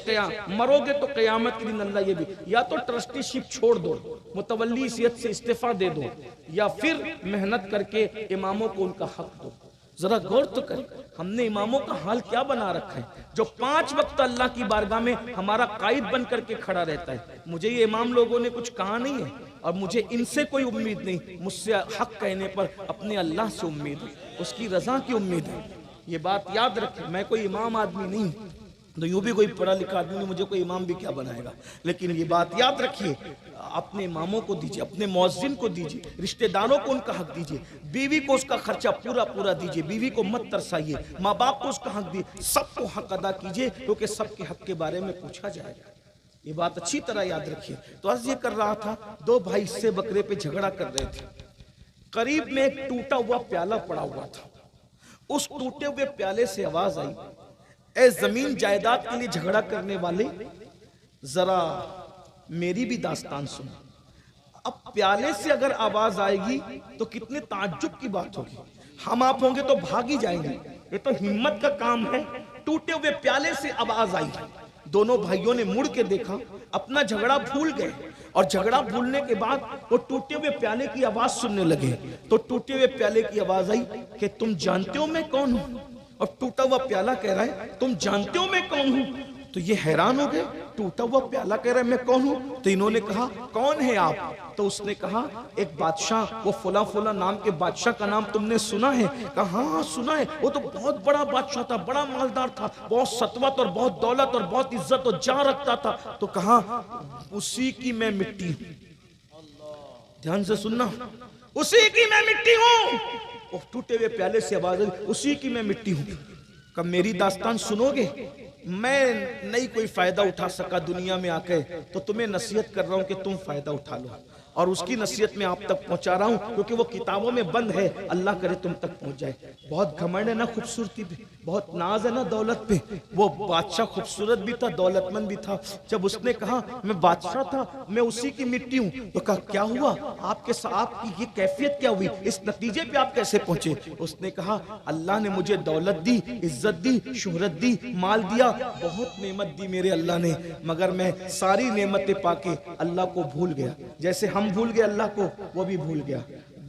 مرو گے تو قیامت کے دن اللہ یہ بھی، یا تو ٹرسٹی شپ چھوڑ دو، متولی حیثیت سے استعفیٰ دے دو، یا پھر محنت کر کے اماموں کو ان کا حق دو. ذرا غور تو کریں، ہم نے اماموں کا حال کیا بنا رکھا ہے، جو 5 وقت اللہ کی بارگاہ میں ہمارا قائد بن کر کے کھڑا رہتا ہے. مجھے یہ امام لوگوں نے کچھ کہا نہیں ہے، اور مجھے ان سے کوئی امید نہیں. مجھ سے حق کہنے پر اپنے اللہ سے امید ہے، اس کی رضا کی امید ہے. یہ بات یاد رکھیں. میں کوئی امام آدمی نہیں، تو یوں بھی کوئی پڑھا لکھا آدمی نہیں، مجھے کوئی امام بھی کیا بنائے گا. لیکن یہ بات یاد رکھیے، اپنے اماموں کو دیجئے، اپنے مؤذن کو دیجئے، رشتہ داروں کو ان کا حق دیجئے، بیوی کو اس کا خرچہ پورا دیجئے، بیوی کو مت ترسائیے، ماں باپ کو اس کا حق دیجئے، سب کو حق ادا کیجئے، کیونکہ سب کے حق کے بارے میں پوچھا جائے گا. یہ بات اچھی طرح یاد رکھیے. تو عرض یہ کر رہا تھا، 2 بھائی حصے بکرے پہ جھگڑا کر رہے تھے. قریب میں ایک ٹوٹا ہوا پیالہ پڑا ہوا تھا. اس ٹوٹے ہوئے پیالے سے آواز آئی، اے زمین جائیداد کے لیے جھگڑا کرنے والے، ذرا میری بھی داستان سنو. اب پیالے سے اگر آواز آئے گی تو کتنے تعجب کی بات ہوگی. ہم آپ ہوں گے تو بھاگ ہی جائیں گے. یہ تو ہمت کا کام ہے. ٹوٹے ہوئے پیالے سے آواز آئی. دونوں بھائیوں نے مڑ کے دیکھا، اپنا جھگڑا بھول گئے، اور جھگڑا بھولنے کے بعد وہ ٹوٹے ہوئے پیالے کی آواز سننے لگے. تو ٹوٹے ہوئے پیالے کی آواز آئی کہ تم جانتے ہو میں کون ہوں؟ اور ٹوٹا ہوا پیالہ کہہ رہا ہے تم جانتے ہو میں کون ہوں؟ تو یہ حیران ہو گئے. ٹوٹا ہوا پیالہ کہہ رہا ہے میں کون ہوں؟ تو انہوں نے کہا کون ہے آپ؟ تو اس نے کہا ایک بادشاہ، وہ فلاں فلاں نام کے بادشاہ کا نام تم نے سنا ہے؟ کہا ہاں سنا ہے، وہ تو بہت بڑا بادشاہ تھا، بڑا مالدار تھا، بہت سطوت اور بہت دولت اور بہت عزت اور جاں رکھتا تھا. تو کہا اسی کی میں مٹی ہوں. دھیان سے سننا، اسی کی میں مٹی ہوں. وہ ٹوٹے ہوئے پیالے سے آواز آئی، اسی کی میں مٹی ہوں. کہ میری داستان سنو گے؟ میں نہیں کوئی فائدہ اٹھا سکا دنیا میں آ کے، تو تمہیں نصیحت کر رہا ہوں کہ تم فائدہ اٹھا لو، اور اس کی نصیحت میں آپ تک پہنچا رہا ہوں کیونکہ وہ کتابوں میں بند ہے. اللہ کرے تم تک پہنچ جائے. بہت گھمنڈ ہے نا خوبصورتی پہ، بہت ناز ہے نا دولت پہ. وہ بادشاہ خوبصورت بھی تھا، دولت مند بھی تھا. جب اس نے کہا میں بادشاہ تھا، میں اسی کی مٹی ہوں، تو کہا کیا ہوا آپ کی یہ کیفیت کیا ہوئی، اس نتیجے پہ آپ کیسے پہنچے؟ اس نے کہا اللہ نے مجھے دولت دی، عزت دی، شہرت دی، مال دیا، بہت نعمت دی میرے اللہ نے، مگر میں ساری نعمتیں پا کے اللہ کو بھول گیا. جیسے ہم بھول گئے اللہ کو، وہ بھی بھول گیا.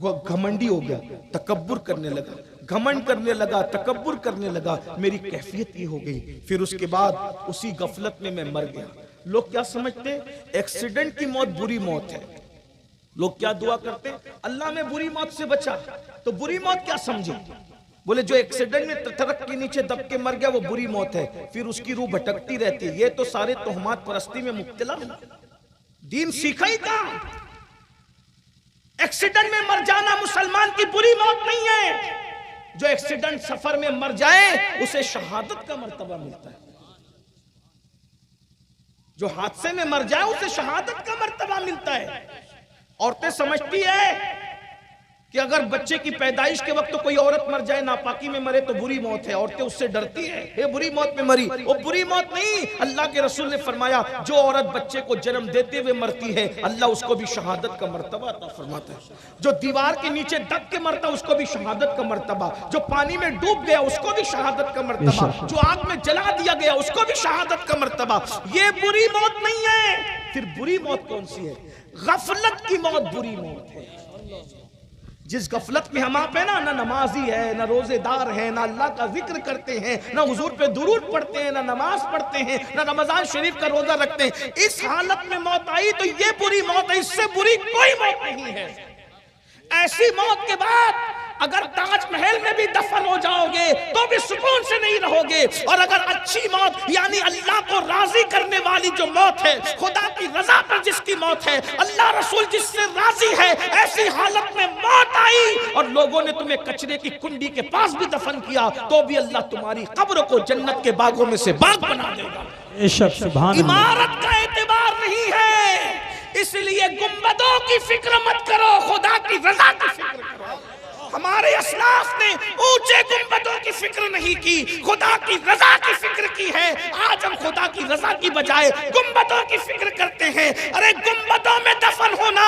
وہ گھمنڈی ہو گیا، تکبر کرنے لگا، گھمنڈ کرنے لگا، تکبر کرنے لگا. میری کیفیت یہ ہو گئی. پھر اس کے بعد اسی غفلت میں مر گیا. لوگ کیا سمجھتے؟ ایکسیڈنٹ کی موت بری موت ہے. لوگ کیا دعا کرتے ہیں؟ اللہ میں بری موت سے بچا. تو بری موت کیا سمجھے؟ بولے جو ایکسیڈنٹ میں ٹرک کے نیچے دب کے مر گیا وہ بری موت ہے، پھر اس کی روح بھٹکتی رہتی ہے. یہ تو سارے تہمات پرستی میں مبتلا ہے. دین سیکھا ہی کہاں؟ ایکسیڈنٹ میں مر جانا مسلمان کی بری موت نہیں ہے. جو ایکسیڈنٹ سفر میں مر جائے اسے شہادت کا مرتبہ ملتا ہے. جو حادثے میں مر جائے اسے شہادت کا مرتبہ ملتا ہے. عورتیں سمجھتی ہے کہ اگر بچے کی پیدائش کے وقت کوئی عورت مر جائے ناپاکی میں مرے تو بری موت ہے. عورتیں اس سے ڈرتی ہیں، یہ بری موت میں مری. وہ بری موت نہیں. اللہ کے رسول نے فرمایا جو عورت بچے کو جنم دیتے ہوئے مرتی ہے اللہ اس کو بھی شہادت کا مرتبہ عطا فرماتا ہے. جو دیوار کے نیچے دب کے مرتا اس کو بھی شہادت کا مرتبہ. جو پانی میں ڈوب گیا اس کو بھی شہادت کا مرتبہ. جو آگ میں جلا دیا گیا اس کو بھی شہادت کا مرتبہ. یہ بری موت نہیں ہے. پھر بری موت کون سی ہے؟ غفلت کی موت بری موت ہے. جس غفلت میں ہم آپ ہیں نہ نمازی ہے، نہ روزے دار ہے، نہ اللہ کا ذکر کرتے ہیں، نہ حضور پہ درود پڑھتے ہیں، نہ نماز پڑھتے ہیں، نہ رمضان شریف کا روزہ رکھتے ہیں. اس حالت میں موت آئی تو یہ بری موت ہے. اس سے بری کوئی موت نہیں ہے. ایسی موت کے بعد اگر تاج محل میں بھی دفن ہو جاؤ گے تو بھی سکون سے نہیں رہو گے. اور اگر اچھی موت یعنی اللہ کو راضی کرنے والی جو موت ہے، خدا کی رضا پر جس کی موت ہے، اللہ رسول جس سے راضی ہے، ایسی حالت میں موت آئی اور لوگوں نے تمہیں کچرے کی کنڈی کے پاس بھی دفن کیا تو بھی اللہ تمہاری قبر کو جنت کے باغوں میں سے باغ بنا دے گا. عمارت کا اعتبار نہیں ہے. اس لیے گنبدوں کی فکر مت کرو، خدا کی رضا کی فکر کرو. ہمارے اسلاف نے اونچے گنبدوں کی فکر نہیں کی، خدا کی رضا کی فکر کی ہے. آج ہم خدا کی رضا کی بجائے گنبدوں کی فکر کرتے ہیں. ارے گنبدوں میں دفن ہونا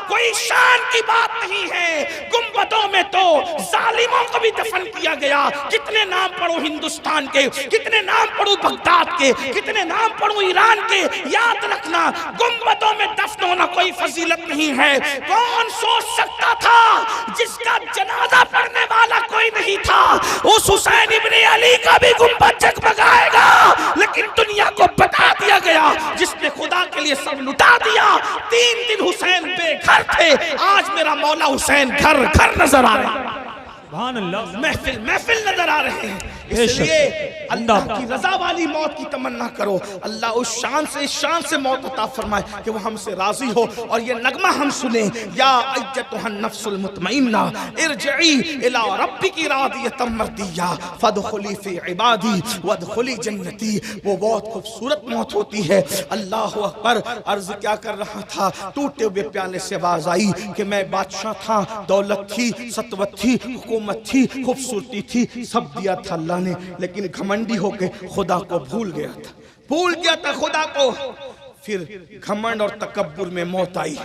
کوئی شان کی بات نہیں ہے. گنبدوں میں تو ظالموں کو بھی دفن کیا گیا. کتنے نام پڑھو ہندوستان کے، کتنے نام پڑھو بغداد کے، کتنے نام پڑھو ایران کے. یاد رکھنا گنبدوں میں دفن ہونا کوئی فضیلت نہیں ہے. کون سوچ سکتا تھا جس کا جنازہ پڑھنے والا کوئی نہیں تھا اس حسین ابن علی کا بھی گنبد جگمگائے گا. لیکن دنیا کو بتا دیا گیا جس نے خدا کے لیے سب لٹا دیا. 3 دن حسین بے گھر تھے، آج میرا مولا حسین گھر گھر نظر آ رہا ہے. محفل محفل نظر آ رہے ہیں. اس لیے اللہ کی رضا والی موت کی تمنا کرو. اللہ اس شان سے موت عطا فرمائے کہ وہ ہم سے راضی ہو. اور یہ نغمہ ہم سنیں، یا ایتھا النفس المطمئنہ ارجعی الی ربک راضیۃ مرضیہ فادخلی فی عبادی وادخلی جنتی. وہ بہت خوبصورت موت ہوتی ہے. اللہ اکبر. عرض کیا کر رہا تھا، ٹوٹے ہوئے پیالے سے آواز آئی کہ میں بادشاہ تھا، دولت تھی، سطوت تھی، حکومت تھی، خوبصورتی تھی، سب دیا تھا اللہ نے، لیکن گھمنڈی ہو کے خدا کو بھول گیا تھا خدا کو. پھر گھمنڈ اور تکبر میں موت آئی،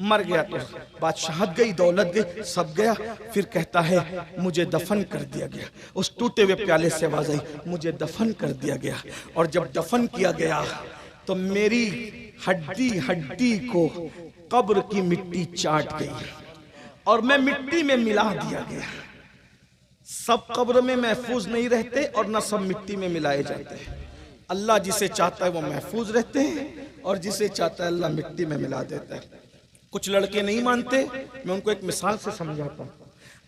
مر گیا تو بادشاہت گئی، دولت گئی، سب گیا. پھر کہتا ہے مجھے دفن کر دیا گیا. اس ٹوٹے ہوئے پیالے سے آواز آئی مجھے دفن کر دیا گیا. اور جب دفن کیا گیا تو میری ہڈی کو قبر کی مٹی چاٹ گئی اور میں مٹی میں ملا دیا گیا. سب قبر میں محفوظ نہیں رہتے اور نہ سب مٹی میں ملائے جاتے ہیں. اللہ جسے چاہتا ہے وہ محفوظ رہتے ہیں اور جسے چاہتا ہے اللہ مٹی میں ملا دیتا ہے. کچھ لڑکے نہیں مانتے، میں ان کو ایک مثال سے سمجھاتا ہوں.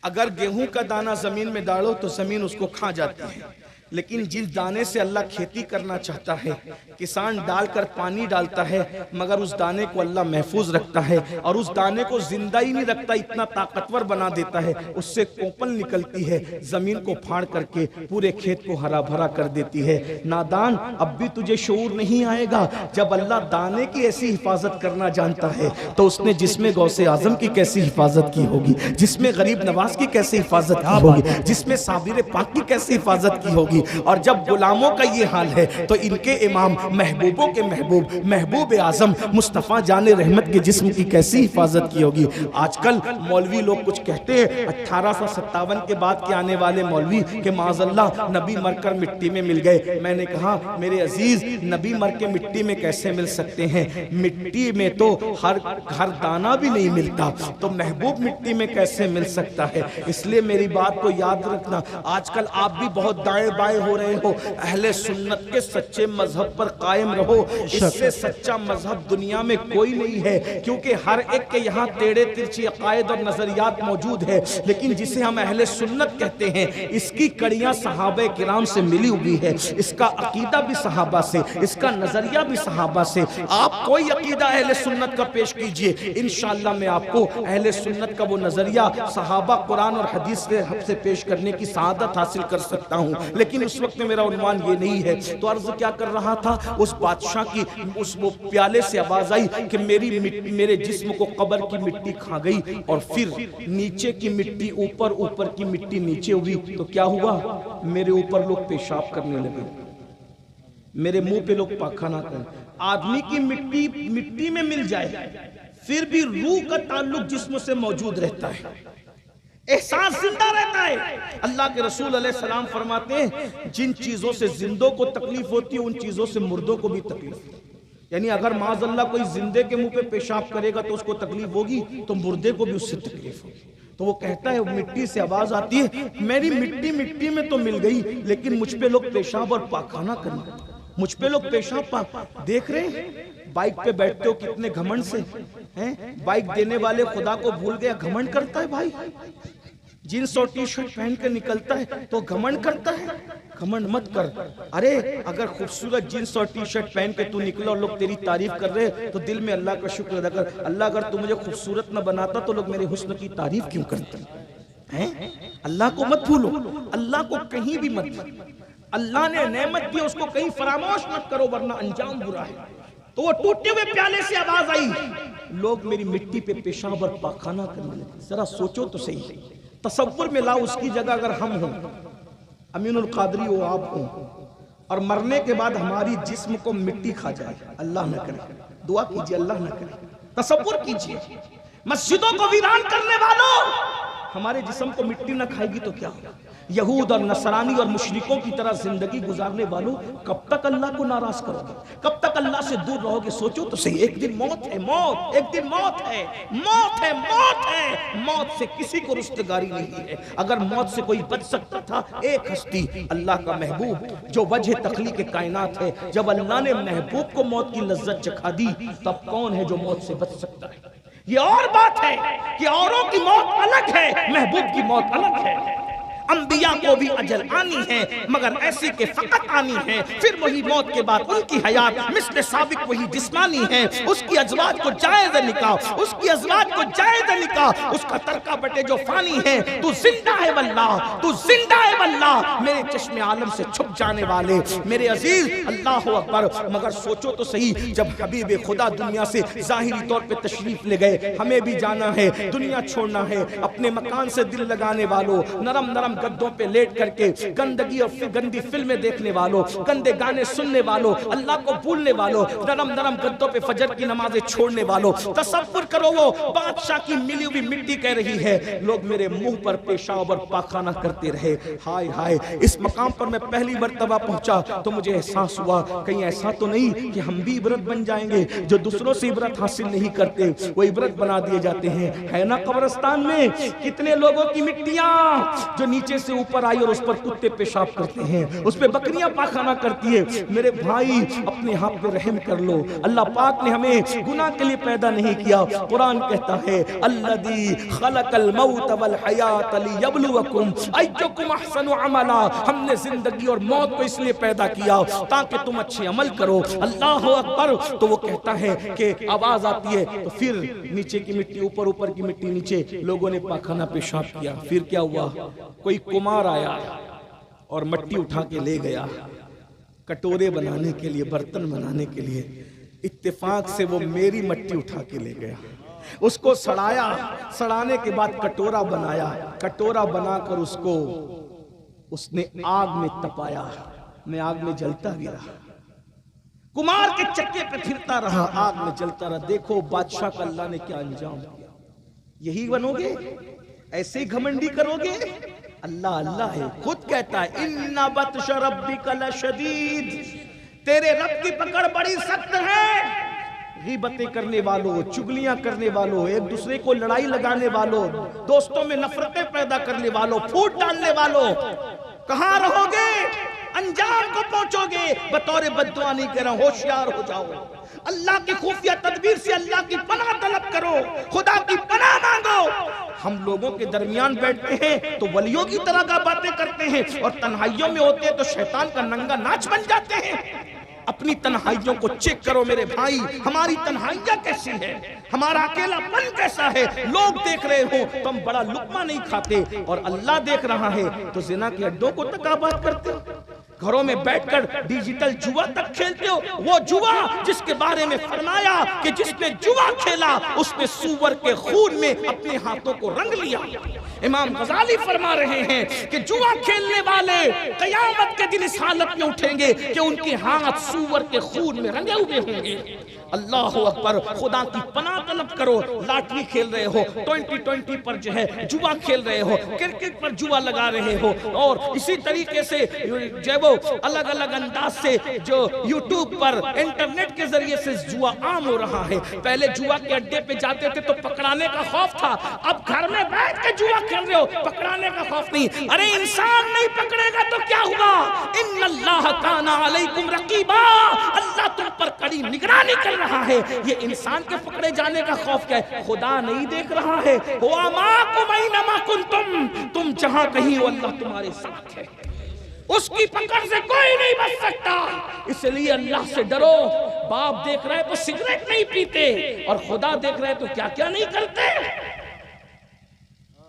اگر گیہوں کا دانہ زمین میں ڈالو تو زمین اس کو کھا جاتی ہے، لیکن جس دانے سے اللہ کھیتی کرنا چاہتا ہے کسان ڈال کر پانی ڈالتا ہے، مگر اس دانے کو اللہ محفوظ رکھتا ہے اور اس دانے کو زندہ ہی نہیں رکھتا، اتنا طاقتور بنا دیتا ہے. اس سے کوپل نکلتی ہے، زمین کو پھاڑ کر کے پورے کھیت کو ہرا بھرا کر دیتی ہے. نادان اب بھی تجھے شعور نہیں آئے گا. جب اللہ دانے کی ایسی حفاظت کرنا جانتا ہے تو اس نے جس میں غوث اعظم کی کیسی حفاظت کی ہوگی، جس میں غریب نواز کی کیسی حفاظت کی ہوگی، جس میں صابر پاک کی کیسی حفاظت کی ہوگی. اور جب غلاموں کا یہ حال ہے تو ان کے امام، محبوبوں کے محبوب اعظم مصطفیٰ جان رحمت کے جسم کی کیسی حفاظت کی ہوگی. آج کل مولوی لوگ کچھ کہتے ہیں 1857 کے بعد کے آنے والے مولوی کہ معاذ اللہ نبی مر کر مٹی میں مل گئے. میں نے کہا میرے عزیز نبی مر کے مٹی میں کیسے مل سکتے ہیں؟ مٹی میں تو ہر دانہ بھی نہیں ملتا، تو محبوب مٹی میں کیسے مل سکتا ہے؟ اس لیے میری بات کو یاد رکھنا. آج کل آپ بھی بہت دائیں بائیں ضائع ہو رہے ہو، اہل سنت کے سچے مذہب پر قائم رہو، اس سے سچا مذہب دنیا میں کوئی نہیں ہے، کیونکہ ہر ایک کے یہاں ٹیڑے ترچے عقائد اور نظریات موجود ہے، لیکن جسے ہم اہل سنت کہتے ہیں اس کی کڑیاں صحابہ کرام سے ملی ہوئی ہے، اس کا عقیدہ بھی صحابہ سے، اس کا نظریہ بھی صحابہ سے۔ آپ کوئی عقیدہ اہل سنت کا پیش کیجئے، انشاءاللہ میں آپ کو اہل سنت کا وہ نظریہ صحابہ قرآن اور حدیث سے پیش کرنے کی سعادت حاصل کر سکتا ہوں، لیکن اس وقت میرا عنوان یہ نہیں ہے۔ تو عرض کیا کر رہا تھا، اس بادشاہ کی اس وہ پیالے سے آواز آئی کہ میرے جسم کو قبر کی مٹی کھا گئی، اور پھر نیچے کی مٹی اوپر، اوپر کی مٹی نیچے ہوئی، تو کیا ہوا، میرے اوپر لوگ پیشاب کرنے لگے، میرے منہ پہ لوگ پاخانہ کریں۔ آدمی کی مٹی میں مل جائے پھر بھی روح کا تعلق جسم سے موجود رہتا ہے، احساس زندہ رہتا ہے۔ اللہ کے رسول علیہ السلام فرماتے ہیں جن چیزوں سے زندوں کو تکلیف ہوتی ہے ان چیزوں سے مردوں کو بھی تکلیف ہوتی ہے، یعنی اگر معاذ اللہ کوئی زندے کے منہ پہ پیشاب کرے گا تو اس کو تکلیف ہوگی، تو مردے کو بھی اس سے تکلیف ہوگی۔ تو وہ کہتا ہے مٹی سے آواز آتی ہے، میری مٹی میں تو مل گئی، لیکن مجھ پہ لوگ پیشاب اور پاخانہ کریں، مجھ پہ لوگ پیشاب دیکھ رہے ہیں۔ بائک پہ بیٹھتے ہو کتنے گھمنڈ سے ہیں، بائک دینے والے خدا کو بھول گیا، گھمنڈ کرتا ہے بھائی، جینس اور ٹی شرٹ پہن کے نکلتا ہے تو گھمنڈ کرتا ہے، گھمنڈ مت کر۔ ارے اگر خوبصورت جینس اور ٹی شرٹ پہن کے تو نکلا اور لوگ تیری تعریف کر رہے تو دل میں اللہ کا شکر ادا کر، اللہ اگر تو مجھے خوبصورت نہ بناتا تو لوگ میرے حسن کی تعریف کیوں کرتے ہیں؟ اللہ کو مت بھولو، اللہ کو کہیں بھی مت بھولو، اللہ نے نعمت دی اس کو کہیں فراموش مت کرو ورنہ انجام برا ہے۔ تو وہ ٹوٹے ہوئے پیالے سے آواز آئی، لوگ میری مٹی پہ پیشاب اور پاخانہ کرنے لگے۔ ذرا سوچو تو صحیح، تصور میں لاؤ اس کی جگہ اگر ہم ہوں، امین القادری ہو، آپ ہوں، اور مرنے کے بعد ہماری جسم کو مٹی کھا جائے، اللہ نہ کرے، دعا کیجئے اللہ نہ کرے، تصور کیجئے مسجدوں کو ویران کرنے والوں، ہمارے جسم کو مٹی نہ کھائے گی تو کیا ہوگا؟ یہود اور نصرانی اور مشرکوں کی طرح زندگی گزارنے والوں، کب تک اللہ کو ناراض کرو گے، کب تک اللہ سے دور رہو گے؟ سوچو تو صحیح، ایک دن موت ہے، موت ایک دن موت ہے، موت ہے، موت ہے، موت سے کسی کو رستگاری نہیں ہے۔ اگر موت سے کوئی بچ سکتا تھا، ایک ہستی اللہ کا محبوب جو وجہ تخلیق کائنات ہے، جب اللہ نے محبوب کو موت کی لذت چکھا دی تب کون ہے جو موت سے بچ سکتا ہے؟ یہ اور بات ہے کہ اوروں کی موت الگ ہے، محبوب کی موت الگ ہے۔ انبیاء کو بھی اجل آنی ہے مگر ایسی کہ فقط آنی ہے، پھر وہی موت کے بعد ان کی حیات مثل سابق وہی جسمانی ہے، اس کی ازواج کو جائز نکاح، اس کی ازواج کو جائز نکاح، اس کا ترکہ بٹے جو فانی ہے، تو زندہ ہے واللہ، تو زندہ ہے واللہ، میرے چشم عالم سے چھپ جانے والے میرے عزیز، اللہ اکبر۔ مگر سوچو تو صحیح، جب حبیب خدا دنیا سے ظاہری طور پہ تشریف لے گئے، ہمیں بھی جانا ہے، دنیا چھوڑنا ہے، اپنے مکان سے دل لگانے والوں، نرم نرم گدوں پہ لیٹ کر کے گندگی اور گندی فلمیں دیکھنے والوں، گندے گانے سننے والوں، اللہ کو بھولنے والوں، نرم نرم گدوں پہ فجر کی نمازیں چھوڑنے والوں، تصور کرو وہ بادشاہ کی ملی ہوئی مٹی کہہ رہی ہے لوگ میرے منہ پر پیشاب اور پاخانہ کرتے رہے۔ ہائے ہائے، اس مقام پر میں پہلی مرتبہ پہنچا تو مجھے احساس ہوا کہیں ایسا تو نہیں کہ ہم بھی عبرت بن جائیں گے، جو دوسروں سے عبرت حاصل نہیں کرتے وہ عبرت بنا دیے جاتے ہیں۔ ہے نا قبرستان میں کتنے لوگوں کی مٹیاں جو نیچے سے اوپر آئی اور اس پر کتے پیشاب کرتے ہیں، اس پہ بکریاں پاخانہ کرتی ہے۔ میرے بھائی اپنے ہاتھ پہ رحم کر لو، اللہ پاک نے ہمیں گناہ کے لیے پیدا نہیں کیا۔ قرآن کہتا ہے الذی خلق الموت والحیات لیبلوکم ایکم احسن عملا، ہم نے زندگی اور موت کو اس لیے پیدا کیا تاکہ تم اچھے عمل کرو۔ اللہ اکبر۔ تو وہ کہتا ہے کہ آواز آتی ہے تو پھر نیچے کی مٹی اوپر، اوپر کی مٹی نیچے، لوگوں نے پاخانہ پیشاب کیا۔ پھر کیا ہوا؟ کوئی کمار آیا اور مٹی اٹھا کے لے گیا کٹورے بنانے کے لیے، برتن بنانے کے لیے۔ اتفاق سے وہ میری مٹی اٹھا کے لے گیا، اس کو سڑایا، سڑانے کے بعد کٹورا بنایا، کٹورا بنا کر اس نے آگ میں تپایا، میں آگ میں جلتا بھی رہا، کمار کے چکے پہ پھرتا رہا، آگ میں جلتا رہا۔ دیکھو بادشاہ کا اللہ نے کیا انجام دیا۔ یہی بنو گے؟ ایسے ہی گھمنڈی کرو گے؟ اللہ اللہ ہے، خود کہتا ہے ان بطش ربک لشدید، تیرے رب کی پکڑ بڑی سخت ہے۔ غیبتیں کرنے والوں، چگلیاں کرنے والوں، ایک دوسرے کو لڑائی لگانے والوں، دوستوں میں نفرتیں پیدا کرنے والوں، پھوٹ ڈالنے والوں، کہاں رہو گے؟ انجام کو پہنچو گے. بطور بددعا نہیں کہہ رہا ہوں، ہوشیار ہو جاؤ. اللہ کی خفیہ تدبیر سے اللہ کی پناہ طلب کرو، خدا کی پناہ مانگو. ہم لوگوں کے درمیان بیٹھتے ہیں تو ولیوں کی طرح کا باتیں کرتے ہیں، اور تنہائیوں میں ہوتے ہیں تو شیطان کا ننگا ناچ بن جاتے ہیں. اپنی تنہائیوں کو چیک کرو میرے بھائی، ہماری تنہائیاں کیسی ہے، ہمارا اکیلا پن کیسا ہے. لوگ دیکھ رہے ہو تو ہم بڑا لقمہ نہیں کھاتے، اور اللہ دیکھ رہا ہے تو زنا کے اڈوں کو تک آباد کرتے ہو. گھروں میں بیٹھ کر ڈیجیٹل جوا تک کھیلتے ہو. وہ جوا جس کے بارے میں فرمایا کہ جس نے جوا کھیلا اس نے سور کے خون میں اپنے ہاتھوں کو رنگ لیا. امام غزالی فرما رہے ہیں کہ جوا کھیلنے والے قیامت کے دن اس حالت میں اٹھیں گے کہ ان کے ہاتھ سور کے خون میں رنگے ہوئے ہوں گے. اللہ اکبر. خدا کی پناہ طلب کرو. لاٹری کھیل رہے ہو، 2020 پر جو ہے جوا کھیل رہے ہو، کرکٹ پر جوا لگا رہے ہو، اور اسی طریقے سے جو وہ الگ الگ انداز سے جو یوٹیوب پر انٹرنیٹ کے ذریعے سے جوا عام ہو رہا ہے. پہلے جوا کے اڈے پہ جاتے تھے تو پکڑانے کا خوف تھا، اب گھر میں بیٹھ کے جوا کھیل رہے ہو، پکڑانے کا خوف نہیں. ارے انسان نہیں پکڑے گا تو کیا ہوا؟ ان اللہ کان علیکم رقیبا. اللہ تم پر کڑی نگرانی کر رہا ہے. یہ انسان کے پکڑے جانے کا خوف کیا ہے؟ خدا نہیں دیکھ رہا ہے. ہوا معکم اینما کنتم. تم جہاں کہیں ہو اللہ تمہارے ساتھ ہے. اس کی پکڑ سے کوئی نہیں بچ سکتا. اس لیے اللہ سے ڈرو. باپ دیکھ رہے تو سگریٹ نہیں پیتے، اور خدا دیکھ رہے تو کیا کیا نہیں کرتے.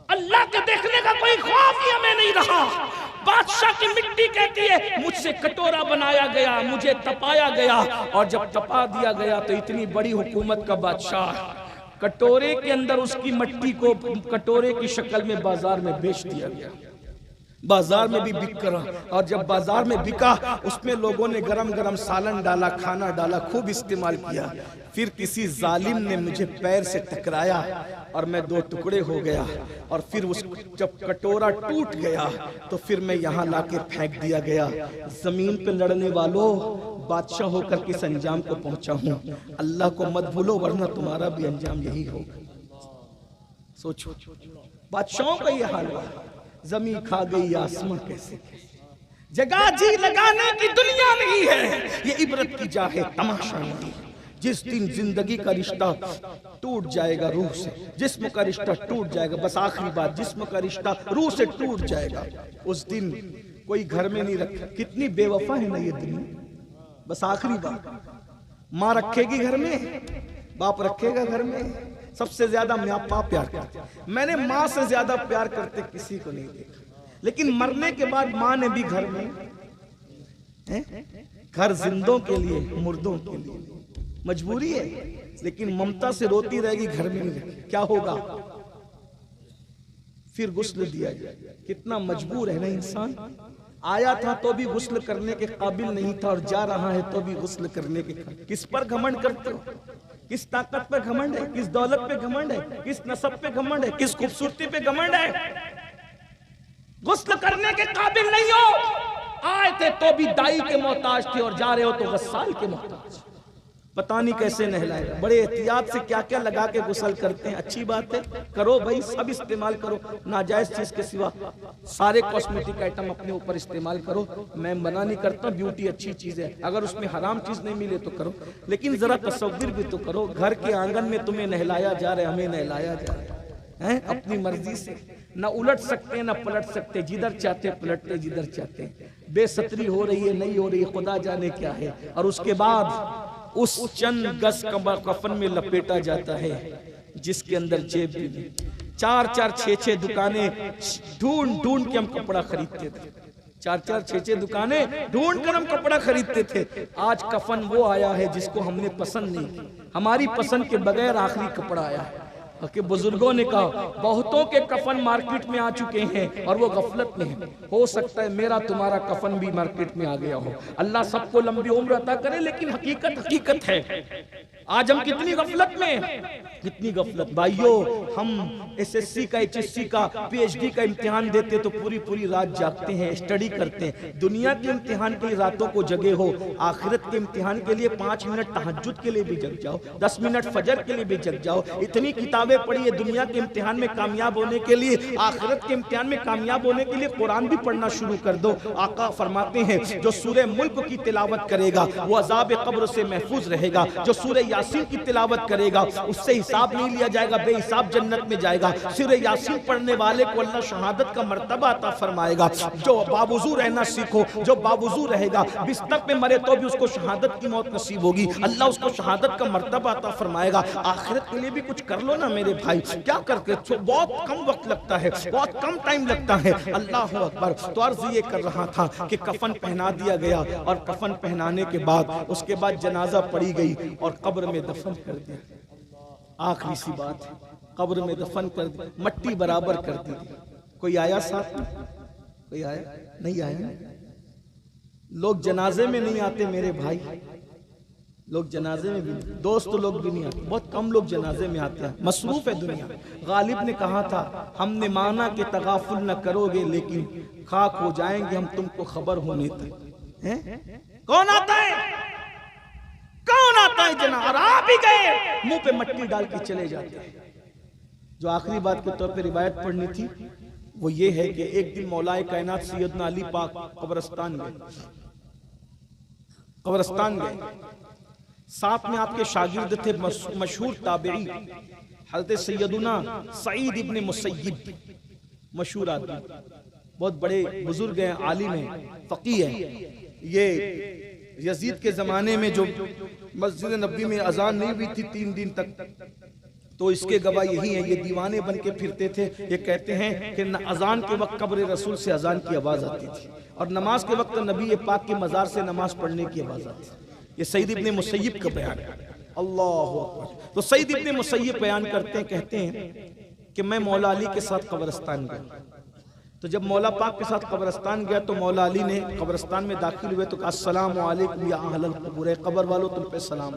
اللہ کے دیکھنے کا کوئی خوف ہی ہمیں نہیں رہا. بادشاہ کی مٹی کہتی ہے مجھ سے کٹورا بنایا گیا، مجھے تپایا گیا، اور جب تپا دیا گیا تو اتنی بڑی حکومت کا بادشاہ کٹورے کے اندر اس کی مٹی کو کٹورے کی شکل میں بازار میں بیچ دیا گیا. بازار میں بھی بک رہا، اور جب بازار میں بکا اس میں لوگوں نے گرم گرم سالن ڈالا، کھانا ڈالا، خوب استعمال کیا. پھر کسی ظالم نے مجھے پیر سے ٹکرایا اور میں 2 ٹکڑے ہو گیا، اور پھر جب کٹورا ٹوٹ گیا تو پھر میں یہاں لا کے پھینک دیا گیا. زمین پہ لڑنے والوں، بادشاہ ہو کر کس انجام کو پہنچا ہوں. اللہ کو مت بھولو ورنہ تمہارا بھی انجام یہی ہوگا. سوچو، بادشاہوں کا یہ حال ہے. زمین کھا گئی آسمان کیسے. جگہ جی لگانے کی دنیا نہیں ہے، یہ عبرت کی جا ہے، تماشا نہیں. جس دن زندگی کا رشتہ ٹوٹ جائے گا روح سے، جسم کا رشتہ ٹوٹ جائے گا، بس آخری بات، جسم کا رشتہ روح سے ٹوٹ جائے گا، اس دن کوئی گھر میں نہیں رکھا. کتنی بے وفا ہے نا یہ دنیا. بس آخری بات، ماں رکھے گی گھر میں، باپ رکھے گا گھر میں. سب سے زیادہ باپ پیار کرتے. میں نے ماں سے زیادہ پیار کرتے کسی کو نہیں دیکھا. لیکن مرنے کے بعد ماں نے بھی گھر میں، گھر زندوں کے لیے، مردوں کے لیے مجبوری ہے، لیکن ممتا سے روتی رہے گی گھر میں نہیں. کیا ہوگا؟ پھر غسل دیا جائے. کتنا مجبور ہے نا انسان. آیا تھا تو بھی غسل کرنے کے قابل نہیں تھا، اور جا رہا ہے تو بھی غسل کرنے کے قابل. کس پر گھمنڈ کرتے ہو؟ کس طاقت پہ گھمنڈ ہے؟ کس دولت پہ گھمنڈ ہے؟ کس نسب پہ گھمنڈ ہے؟ کس خوبصورتی پہ گھمنڈ ہے؟ غسل کرنے کے قابل نہیں ہو. آئے تھے تو بھی دائی کے محتاج تھے، اور جا رہے ہو تو غسال کے محتاج. پتہ نہیں کیسے نہلائے گا. بڑے احتیاط سے کیا کیا لگا کے غسل کرتے ہیں. اچھی بات ہے، کرو بھائی، سب استعمال کرو. ناجائز چیز کے سوا سارے کاسمیٹک آئٹم اپنے اوپر استعمال کرو. میں منع نہیں کرتا، بیوٹی اچھی چیز ہے، اگر اس میں حرام چیز نہیں ملے تو کرو، لیکن ذرا تصور بھی تو کرو. گھر کے آنگن میں تمہیں نہلایا جا رہا ہے، ہمیں نہلایا جا رہا ہے اپنی مرضی سے. نہ الٹ سکتے نہ پلٹ سکتے، جدھر چاہتے پلٹتے، جدھر چاہتے. بے ستری ہو رہی ہے، نہیں ہو رہی، خدا جانے کیا ہے. اور اس کے بعد اس چند گز کفن میں لپیٹا جاتا ہے جس کے اندر جیب بھی نہیں. 4-4 6-6 دکانیں ڈھونڈ ڈھونڈ کے ہم کپڑا خریدتے تھے. 4-4 6-6 دکانیں ڈھونڈ کر ہم کپڑا خریدتے تھے. آج کفن وہ آیا ہے جس کو ہم نے پسند نہیں کی. ہماری پسند کے بغیر آخری کپڑا آیا ہے. کہ بزرگوں نے کہا بہتوں کے کفن مارکیٹ میں آ چکے ہیں اور وہ غفلت میں ہیں. ہو سکتا ہے میرا تمہارا کفن بھی مارکیٹ میں آ گیا ہو. اللہ سب کو لمبی عمر عطا کرے، لیکن حقیقت ہے. آج ہم کتنی غفلت میں ہیں. کتنی غفلت بھائیو. ہم SSC کا HSC کا PhD کا امتحان دیتے تو پوری پوری رات جاگتے ہیں, اسٹڈی کرتے ہیں. دنیا کے امتحان کے لیے راتوں کو جگے ہو, آخرت کے امتحان کے لیے 5 منٹ تہجد کے لیے بھی جگ جاؤ, 10 منٹ فجر کے لیے بھی جگ جاؤ. اتنی کتابیں پڑھی ہے دنیا کے امتحان میں کامیاب ہونے کے لیے, آخرت کے امتحان میں کامیاب ہونے کے لیے قرآن بھی پڑھنا شروع کر دو. آقا فرماتے ہیں جو سورہ ملک کی تلاوت کرے گا وہ عذاب قبر سے محفوظ رہے گا, جو سورہ یاسین کی تلاوت کرے گا اس سے حساب نہیں لیا جائے گا, بے حساب جنت میں جائے گا. سورہ یاسین پڑھنے والے کو اللہ شہادت کا مرتبہ عطا فرمائے گا. جو باوضو رہنا سیکھو, جو باوضو رہے گا, بستر پہ مرے تو بھی اس کو شہادت کی موت نصیب ہوگی, اللہ اس کو شہادت کا مرتبہ عطا فرمائے گا. آخرت کے لیے بھی کچھ کر لو نا میرے بھائی, کیا کرتے, بہت کم وقت لگتا ہے, بہت کم ٹائم لگتا ہے. اللہ اکبر. تو عرض یہ کر رہا تھا کہ کفن پہنا دیا گیا, اور کفن پہنانے کے بعد اس کے بعد جنازہ پڑی گئی اور قبر میں دفن کر دیا. آخری سی بات ہے, قبر میں دفن کر دی, مٹی برابر کر دی. کوئی آیا ساتھ میں؟ کوئی آیا نہیں آیا؟ لوگ جنازے میں نہیں آتے میرے بھائی, لوگ جنازے میں بھی, دوست لوگ بھی نہیں آتے, بہت کم لوگ جنازے میں آتے ہیں, مصروف ہے دنیا. غالب نے کہا تھا ہم نے مانا کہ تغافل نہ کرو گے لیکن خاک ہو جائیں گے ہم تم کو خبر ہونے تک. کون آتا ہے, کون آتا ہے جنازہ, اور آپ ہی گئے منہ پہ مٹی ڈال کے چلے جاتے ہیں. جو آخری بات کے طور پہ روایت پڑھنی تھی وہ یہ ہے کہ ایک دن مولا کائنات سیدنا علی پاک قبرستان گئے. ساتھ میں آپ کے شاگرد تھے مشہور تابعی حضرت سیدنا سعید ابن مسیب, مشہور آدمی, بہت بڑے بزرگ ہیں, عالم ہیں, فقیہ ہیں. یہ یزید کے زمانے میں جو مسجد نبوی میں اذان نہیں ہوئی تھی 3 دن تک, تو اس کے گواہ یہی ہیں. یہ دیوانے بن کے پھرتے تھے. یہ کہتے ہیں کہ اذان کے وقت قبر رسول سے اذان کی آواز آتی تھی, اور نماز کے وقت نبی پاک کے مزار سے نماز پڑھنے کی آواز آتی تھی. یہ سعید ابن مسیب کا بیان ہے. اللہ اکبر. تو سعید ابن مسیب بیان کرتے ہیں, کہتے ہیں کہ میں مولا علی کے ساتھ قبرستان گیا. تو جب مولا پاک کے ساتھ قبرستان گیا تو مولا علی نے قبرستان میں داخل ہوئے تو کہا السلام علیکم یا اہل القبور, قبر والو تم پہ سلام.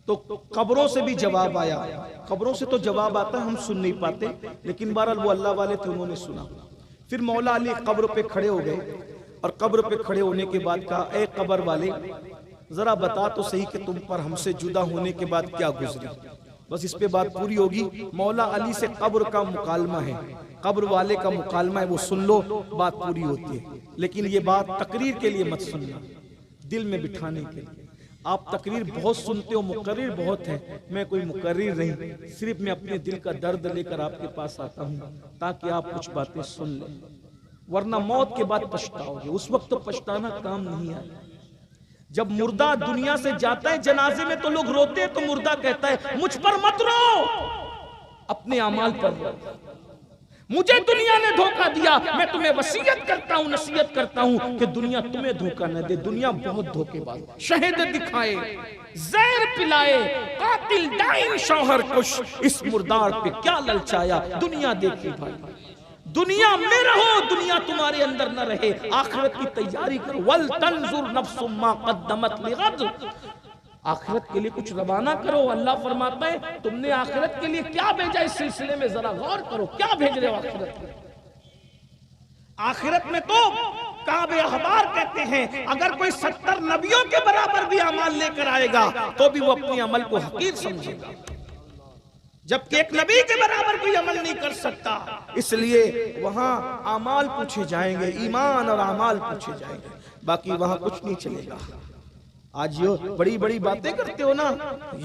تو قبروں سے بھی جواب آیا. قبروں سے تو جواب آتا ہے, ہم سن نہیں پاتے, لیکن بہرحال وہ اللہ والے تھے, انہوں نے سنا. پھر مولا علی قبر پہ کھڑے ہو گئے, اور قبر پہ کھڑے ہونے کے بعد کہا اے قبر والے ذرا بتا تو صحیح کہ تم پر ہم سے جدا ہونے کے بعد کیا گزری. بس اس پہ بات پوری ہوگی. مولا علی سے قبر کا مکالمہ ہے, قبر والے کا مکالمہ ہے, وہ سن لو بات پوری ہوتی ہے. لیکن یہ بات تقریر کے لیے مت سننا, دل میں بٹھانے کے لیے. آپ تقریر بہت سنتے ہو, مقرر بہت ہیں, میں کوئی مقرر نہیں, صرف میں اپنے دل کا درد لے کر آپ کے پاس آتا ہوں تاکہ آپ کچھ باتیں سن لیں, ورنہ موت کے بعد پچھتاؤ گے. اس وقت تو پچھتانا کام نہیں آئے. جب مردہ دنیا سے جاتا ہے جنازے میں تو لوگ روتے ہیں, تو مردہ کہتا ہے مجھ پر مت رو, اپنے اعمال پر رو. مجھے دنیا نے دھوکہ دیا, میں تمہیں وصیت کرتا ہوں, نصیحت کرتا ہوں کہ دنیا تمہیں دھوکہ نہ دے. دنیا بہت دھوکے باز, شہد دکھائے, زہر پلائے, قاتل دائم شوہر کش, اس مردار پہ کیا للچایا. دنیا دیکھی بھائی, دنیا میں رہو, دنیا تمہارے اندر نہ رہے. آخرت کی تیاری کرو. وَلْتَنْظُرْ نَفْسٌ مَا قَدَّمَتْ لِغَدٍ, آخرت کے لیے کچھ روانہ کرو. اللہ فرماتا ہے تم نے آخرت کے لیے کیا بھیجا, اس سلسلے میں ذرا غور کرو, کیا بھیج رہے ہو آخرت میں. آخرت میں تو کعب احبار کہتے ہیں اگر کوئی 70 نبیوں کے برابر بھی اعمال لے کر آئے گا تو بھی وہ اپنے عمل کو حقیر سمجھے گا, جبکہ ایک نبی کے برابر کوئی عمل نہیں کر سکتا. اس لیے وہاں اعمال پوچھے جائیں گے, ایمان اور اعمال پوچھے جائیں گے, باقی وہاں کچھ نہیں چلے گا. آج یہ بڑی بڑی باتیں کرتے ہو نا,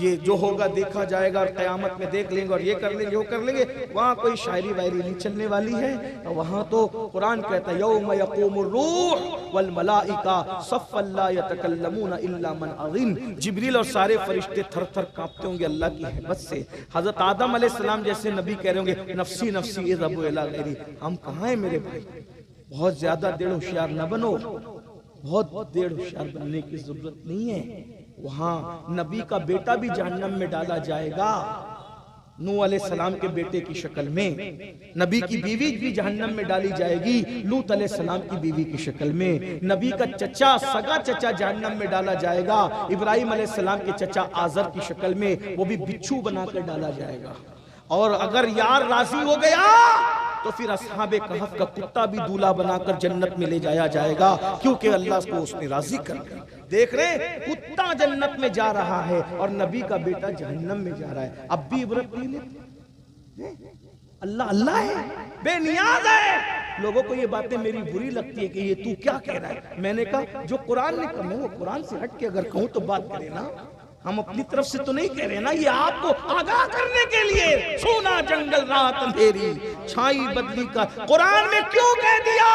یہ جو ہوگا دیکھا جائے گا, اور قیامت میں دیکھ لیں گے, اور یہ کر لیں گے, وہ کر لیں گے. وہاں کوئی شاعری وائری نہیں چلنے والی ہے. وہاں تو قرآن کہتا ہے یوم یقوم الروح والملائکہ صفا لا یتکلمون الا من اذن. جبریل اور سارے فرشتے تھر تھر کانپتے ہوں گے اللہ کی ہیبت سے. حضرت آدم علیہ السلام جیسے نبی کہہ رہے ہوں گے نفسی نفسی اذهبوا الی غیری. ہم کہاں ہیں میرے بھائی, بہت زیادہ دیر ہوشیار نہ بنو, بہت دیر ہوشیار بننے کی ضرورت نہیں ہے. وہاں نبی کا بیٹا بھی جہنم میں ڈالا جائے گا. نوح علیہ السلام کے بیٹے کی شکل میں، نبی کی بیوی بھی جہنم میں ڈالی جائے گی لوط علیہ السلام کی بیوی کی شکل میں، نبی کا چچا سگا چچا جہنم میں ڈالا جائے گا ابراہیم علیہ السلام کے چچا آزر کی شکل میں، وہ بھی بچھو بنا کر ڈالا جائے گا۔ اور اگر یار راضی ہو گیا تو پھر اصحاب کہف کا کتا بھی دولہا بنا کر جنت میں لے جایا جائے گا، کیونکہ اللہ کو اس نے راضی کر دیا۔ دیکھ رہے ہیں کتا جنت میں جا رہا ہے اور نبی کا بیٹا جہنم میں جا رہا ہے، اب بھی عبرت نہیں لیتے۔ اللہ اللہ ہے، بے نیاز ہے۔ لوگوں کو یہ باتیں میری بری لگتی ہے کہ یہ تو کیا کہہ رہا ہے۔ میں نے کہا جو قرآن نے کہا، میں وہ قرآن سے ہٹ کے اگر کہوں تو بات کرے نا، ہم اپنی طرف سے تو نہیں کہہ رہے نا، یہ آپ کو آگاہ کرنے کے لیے۔ سونا جنگل رات اندھیری چھائی بدلی کا، قرآن میں کیوں کہہ دیا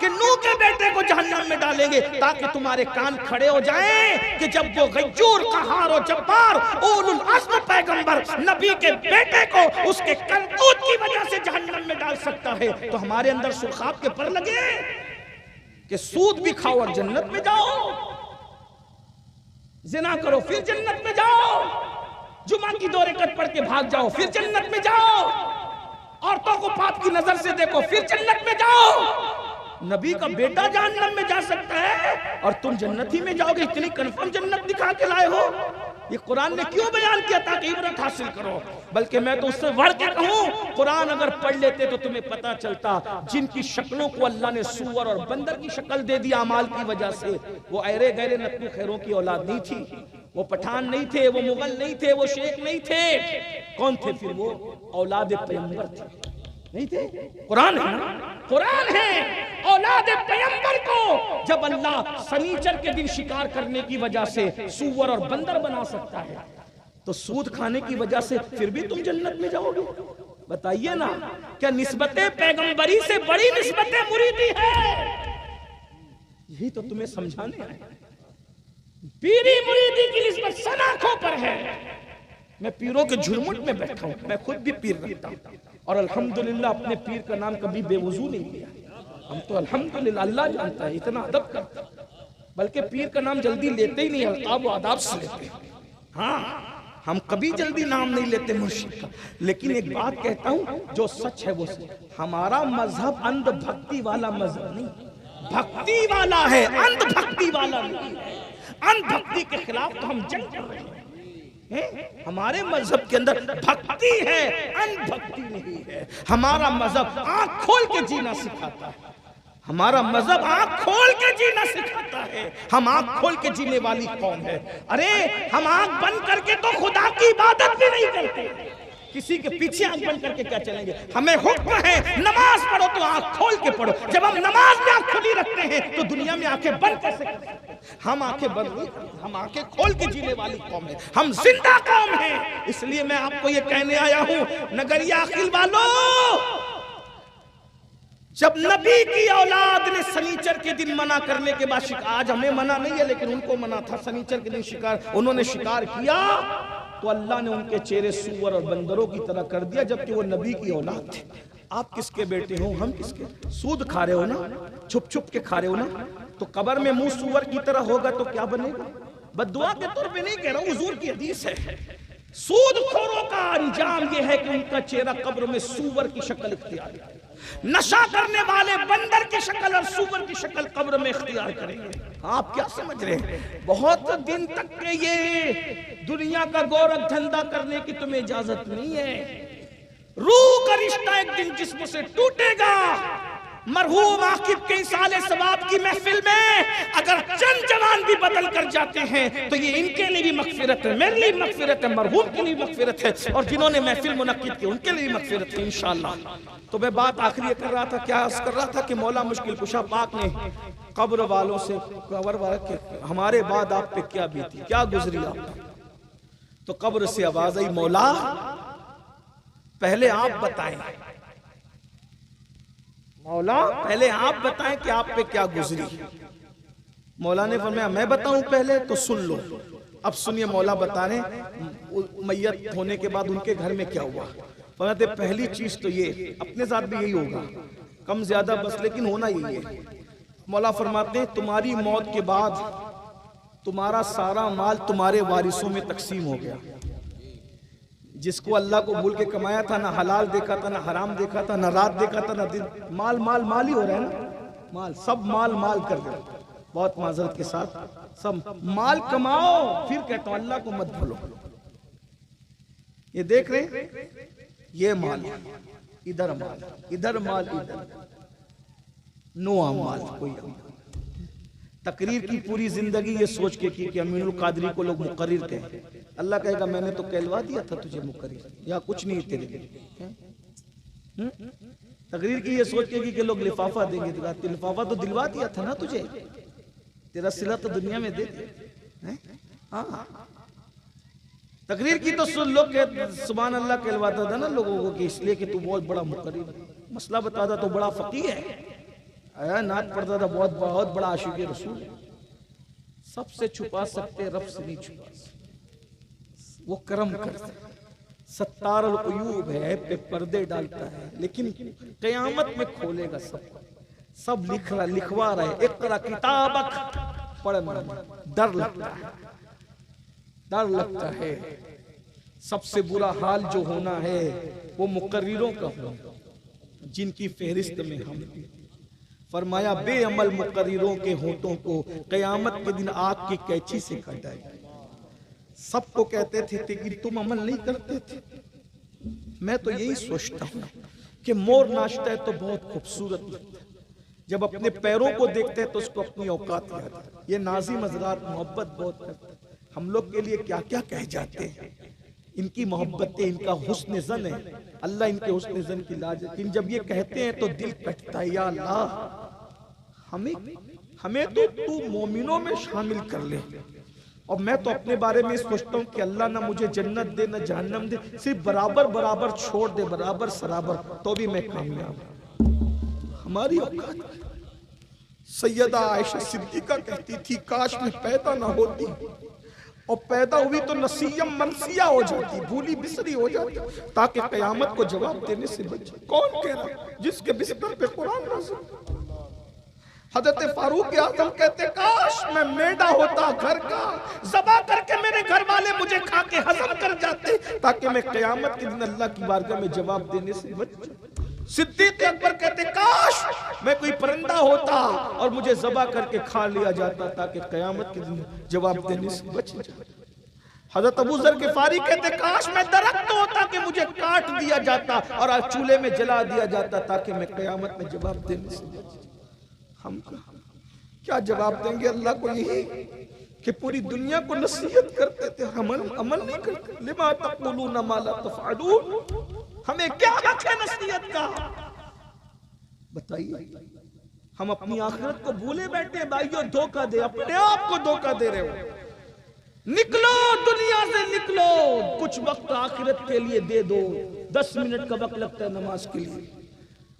کہ نوح کے بیٹے کو جہنم میں ڈالیں گے؟ تاکہ تمہارے کان کھڑے ہو جائیں کہ جب وہ غیور قہار و جبار اولو العزم پیغمبر نبی کے بیٹے کو اس کے کرتوت کی وجہ سے جہنم میں ڈال سکتا ہے، تو ہمارے اندر سرخاب کے پر لگے کہ سود بھی کھاؤ اور جنت میں جاؤ، زنا کرو پھر جنت میں جاؤ، جمعہ کی 2 رکعت پڑھ کے بھاگ جاؤ پھر جنت میں جاؤ، عورتوں کو پاپ کی نظر سے دیکھو پھر جنت میں جاؤ۔ نبی کا بیٹا جہنم میں جا سکتا ہے اور تم جنت ہی میں جاؤ گے، اتنی کنفرم جنت دکھا کے لائے ہو۔ یہ قرآن نے کیوں بیان کیا؟ تاکہ عبرت حاصل کرو۔ بلکہ میں تو اس سے بڑھ کے کہوں، قرآن اگر پڑھ لیتے تو تمہیں پتا چلتا جن کی شکلوں کو اللہ نے سور اور بندر کی شکل دے دیا اعمال کی وجہ سے، وہ ایرے گہرے نتنی خیروں کی اولاد نہیں تھی، وہ پٹھان نہیں تھے، وہ مغل نہیں تھے، وہ شیخ نہیں تھے۔ کون تھے پھر؟ وہ اولاد پیغمبر تھے، نہیں تھے؟ قرآن ہے، قرآن ہے۔ اولاد پیغمبر کو جب اللہ سنیچر کے دن شکار کرنے کی وجہ سے سور اور بندر بنا سکتا ہے، تو سود کھانے کی وجہ سے پھر بھی تم جنت میں جاؤ گے؟ بتائیے نا، کیا نسبت پیغمبری سے بڑی نسبت مریدی ہے؟ یہی تو تمہیں سمجھانے آئے۔ پیری مریدی کی نسبت سناکھوں پر ہے۔ میں پیروں کے جھرمٹ میں بیٹھا ہوں، میں خود بھی پیر رکھتا ہوں، اور الحمدللہ اپنے پیر کا نام کبھی بے وضو نہیں لیا۔ ہم تو الحمدللہ، اللہ جانتا ہے، اتنا ادب کرتا ہے، بلکہ پیر کا نام جلدی لیتے ہی نہیں، القاب و آداب سے لیتے ہیں۔ ہاں، ہم کبھی جلدی نام نہیں لیتے مرشد کا۔ لیکن ایک بات کہتا ہوں، جو سچ ہے وہ سچ۔ ہمارا مذہب اندھ بھکتی والا مذہب نہیں، بھکتی والا ہے، اندھ بھکتی والا نہیں ہے۔ اندھ بھکتی کے خلاف تو ہم جنگ کر رہے ہیں۔ ہمارے مذہب کے اندر بھکتی ہے، اندھ بھکتی نہیں ہے۔ ہمارا مذہب آنکھ کھول کے جینا سکھاتا ہے، ہمارا مذہب آنکھ کھول کے جینا سکھاتا ہے۔ ہم آنکھ کھول کے جینے والی قوم ہے۔ ارے ہم آنکھ بند کر کے تو خدا کی عبادت بھی نہیں کرتے، کسی کے پیچھے آنکھ بند کر کے کیا چلیں گے؟ ہمیں حکم ہے نماز پڑھو تو آنکھ کھول کے پڑھو۔ جب ہم نماز میں آنکھ کھلی رکھتے ہیں تو دنیا میں آنکھیں بند کیسے کرتے ہیں؟ ہم آنکھیں بند نہیں کرتے، ہم آنکھیں کھول کے جینے والی قوم ہے، ہم زندہ قوم ہیں۔ اس لیے میں آپ کو یہ کہنے آیا ہوں، نگریہ عقیل والو، جب نبی کی اولاد نے سنیچر کے دن منع کرنے کے بعد شکار، آج ہمیں منع نہیں ہے لیکن ان کو منع تھا، سنیچر کے دن شکار، انہوں نے شکار کیا تو اللہ نے ان کے چہرے سور اور بندروں کی طرح کر دیا، جبکہ وہ نبی کی اولاد تھے۔ آپ کس کے بیٹے ہو؟ ہم کس کے؟ سود کھا رہے ہو نا، چھپ چھپ کے کھا رہے ہو نا، تو قبر میں منہ سور کی طرح ہوگا تو کیا بنے گا؟ بد دعا کے طور پہ نہیں کہہ رہا ہوں، حضور کی حدیث ہے۔ سود خوروں کا انجام یہ ہے کہ ان کا چہرہ قبر میں سور کی شکل اختیار کرے، نشہ کرنے والے بندر کی شکل اور سور کی شکل قبر میں اختیار کریں گے۔ آپ کیا سمجھ رہے ہیں؟ بہت دن تک کے یہ دنیا کا گورکھ دھندا کرنے کی تمہیں اجازت نہیں ہے۔ روح کا رشتہ ایک دن جسم سے ٹوٹے گا۔ مرحوم عاقب کے اصالے ثواب کی محفل میں اگر چند جوان بھی بدل کر جاتے ہیں تو یہ ان کے لیے بھی مغفرت ہے، میرے لیے مغفرت ہے، مرحوم کے لیے مغفرت ہے، اور جنہوں نے محفل منعقد کی ان کے لیے مغفرت ہے انشاءاللہ۔ تو میں بات آخری کر رہا تھا، کیا عرض کر رہا تھا کہ مولا مشکل کشا پاک نے قبر والوں سے ہمارے بعد آپ پہ کیا بیتی، کیا گزری آپ، تو قبر سے آواز آئی، مولا پہلے آپ بتائیں، مولا پہلے آپ بتائیں کہ آپ پہ کیا گزری۔ مولا نے فرمایا میں بتاؤں پہلے؟ تو سن لو۔ اب سنیے مولا بتا رہے ہیں میت ہونے کے بعد ان کے گھر میں کیا ہوا۔ فرماتے پہلی چیز تو یہ، اپنے ذات بھی یہی ہوگا، کم زیادہ بس، لیکن ہونا یہی ہے۔ مولا فرماتے ہیں تمہاری موت کے بعد تمہارا سارا مال تمہارے وارثوں میں تقسیم ہو گیا، جس کو اللہ کو بھول کے کمایا تھا، نہ حلال دیکھا تھا، نہ حرام دیکھا تھا، نہ رات دیکھا تھا، نہ دن، مال مال مال ہی ہو رہا ہے نا، مال سب مال مال کر دے، بہت معذرت کے ساتھ، سب مال کماؤ، پھر کہتا ہوں اللہ کو مت بھولو۔ یہ دیکھ رہے یہ مال، ادھر مال، ادھر مال، ادھر نو مال، کوئی تقریر کی پوری زندگی یہ سوچ کے کی کہ امین القادری کو لوگ مقرر کہیں، اللہ کہے گا میں نے تو کہلوا دیا تھا تجھے مقرر، یا کچھ نہیں تیرے لیے۔ تقریر کی یہ سوچ کے کی کہ لوگ لفافہ دیں گے، لفافہ تو دلوا دیا تھا نا تجھے، تیرا صلہ تو دنیا میں دے دیا۔ ہاں تقریر کی تو لوگ سبحان اللہ کہلواتا تھا نا لوگوں کو کہ اس لیے کہ تو بہت بڑا مقرر ہے، مسئلہ بتاتا تو بڑا فقیہ ہے، نعت پڑھتا تھا بہت بڑا عاشق رسول ہے۔ سب سے چھپا سکتے، رب سے نہیں چھپا سکتے، وہ کرم کرتا ہے، ستار العیوب ہے، پہ پردے ڈالتا ہے، لیکن قیامت میں کھولے گا سب لکھوا رہے، اقرا کتابک، پڑھنا ڈر لگتا ہے۔ سب سے برا حال جو ہونا ہے وہ مقرروں کا ہونا، جن کی فہرست میں ہم، فرمایا بے عمل مقرروں کے ہونٹوں کو قیامت کے دن آگ کی کینچی سے کاٹا جائے گا۔ سب کو کہتے تھے لیکن تم عمل نہیں کرتے تھے۔ میں تو یہی سوچتا ہوں کہ مور ناچتا ہے تو بہت خوبصورت لگتا ہے، جب اپنے پیروں کو دیکھتے ہیں تو اس کو اپنی اوقات یاد آتی ہے۔ یہ ناظم حضرات محبت بہت کرتے ہیں، ہم لوگ کے لیے کیا کیا کہہ جاتے ہیں، ان کی محبتیں، ان کا حسن ظن ہے، اللہ ان کے حسن ظن کی لاج ہے، لیکن جب یہ کہتے ہیں تو دل کٹتا ہے، یا اللہ ہمیں تو مومنوں میں شامل کر لے۔ اور میں تو اپنے بارے میں سوچتا ہوں کہ اللہ نہ مجھے جنت دے نہ جہنم دے، صرف برابر چھوڑ دے، برابر سرابر، تو بھی میں کامیاب ہوں۔ ہماری اوقات، سیدہ عائشہ صدیقہ کہتی تھی کاش میں پیدا نہ ہوتی، اور پیدا ہوئی تو نسیم منسیہ ہو جاتی، بھولی بسری ہو جاتی، تاکہ قیامت کو جواب دینے سے بچے۔ کون کہہ رہا جس کے بستر پہ قرآن نازل؟ حضرت فاروق اعظم کہتے کاش میں میڈا ہوتا گھر کا، ذبح کر کے میرے گھر والے مجھے کھا کے ہضم کر جاتے، تاکہ میں قیامت کے دن اللہ کی بارگاہ میں جواب دینے سے بچ جاؤں۔ صدیق اکبر کہتے کاش میں کوئی پرندہ ہوتا اور مجھے ذبح کر کے کھا لیا جاتا، تاکہ قیامت کے دن جواب دینے سے بچ جاؤں۔ حضرت ابو ذر غفاری کہتے کاش میں درخت ہوتا کہ مجھے کاٹ دیا جاتا اور چولہے میں جلا دیا جاتا، تاکہ میں قیامت میں جواب دینے سے بچ جاؤں۔ ہم کیا جواب دیں گے اللہ کو؟ یہی کہ پوری دنیا کو نصیحت کرتے تھے، ہم عمل نہیں کرتے۔ لما تقولون ما لا تفعلون، ہمیں کیا حق ہے نصیحت کا؟ بتائیے، ہم اپنی آخرت کو بھولے بیٹھے ہیں۔ بھائیو دھوکہ دے، اپنے آپ کو دھوکہ دے رہے ہو۔ نکلو دنیا سے، نکلو، کچھ وقت آخرت کے لیے دے دو۔ 10 منٹ کا وقت لگتا ہے نماز کے لیے،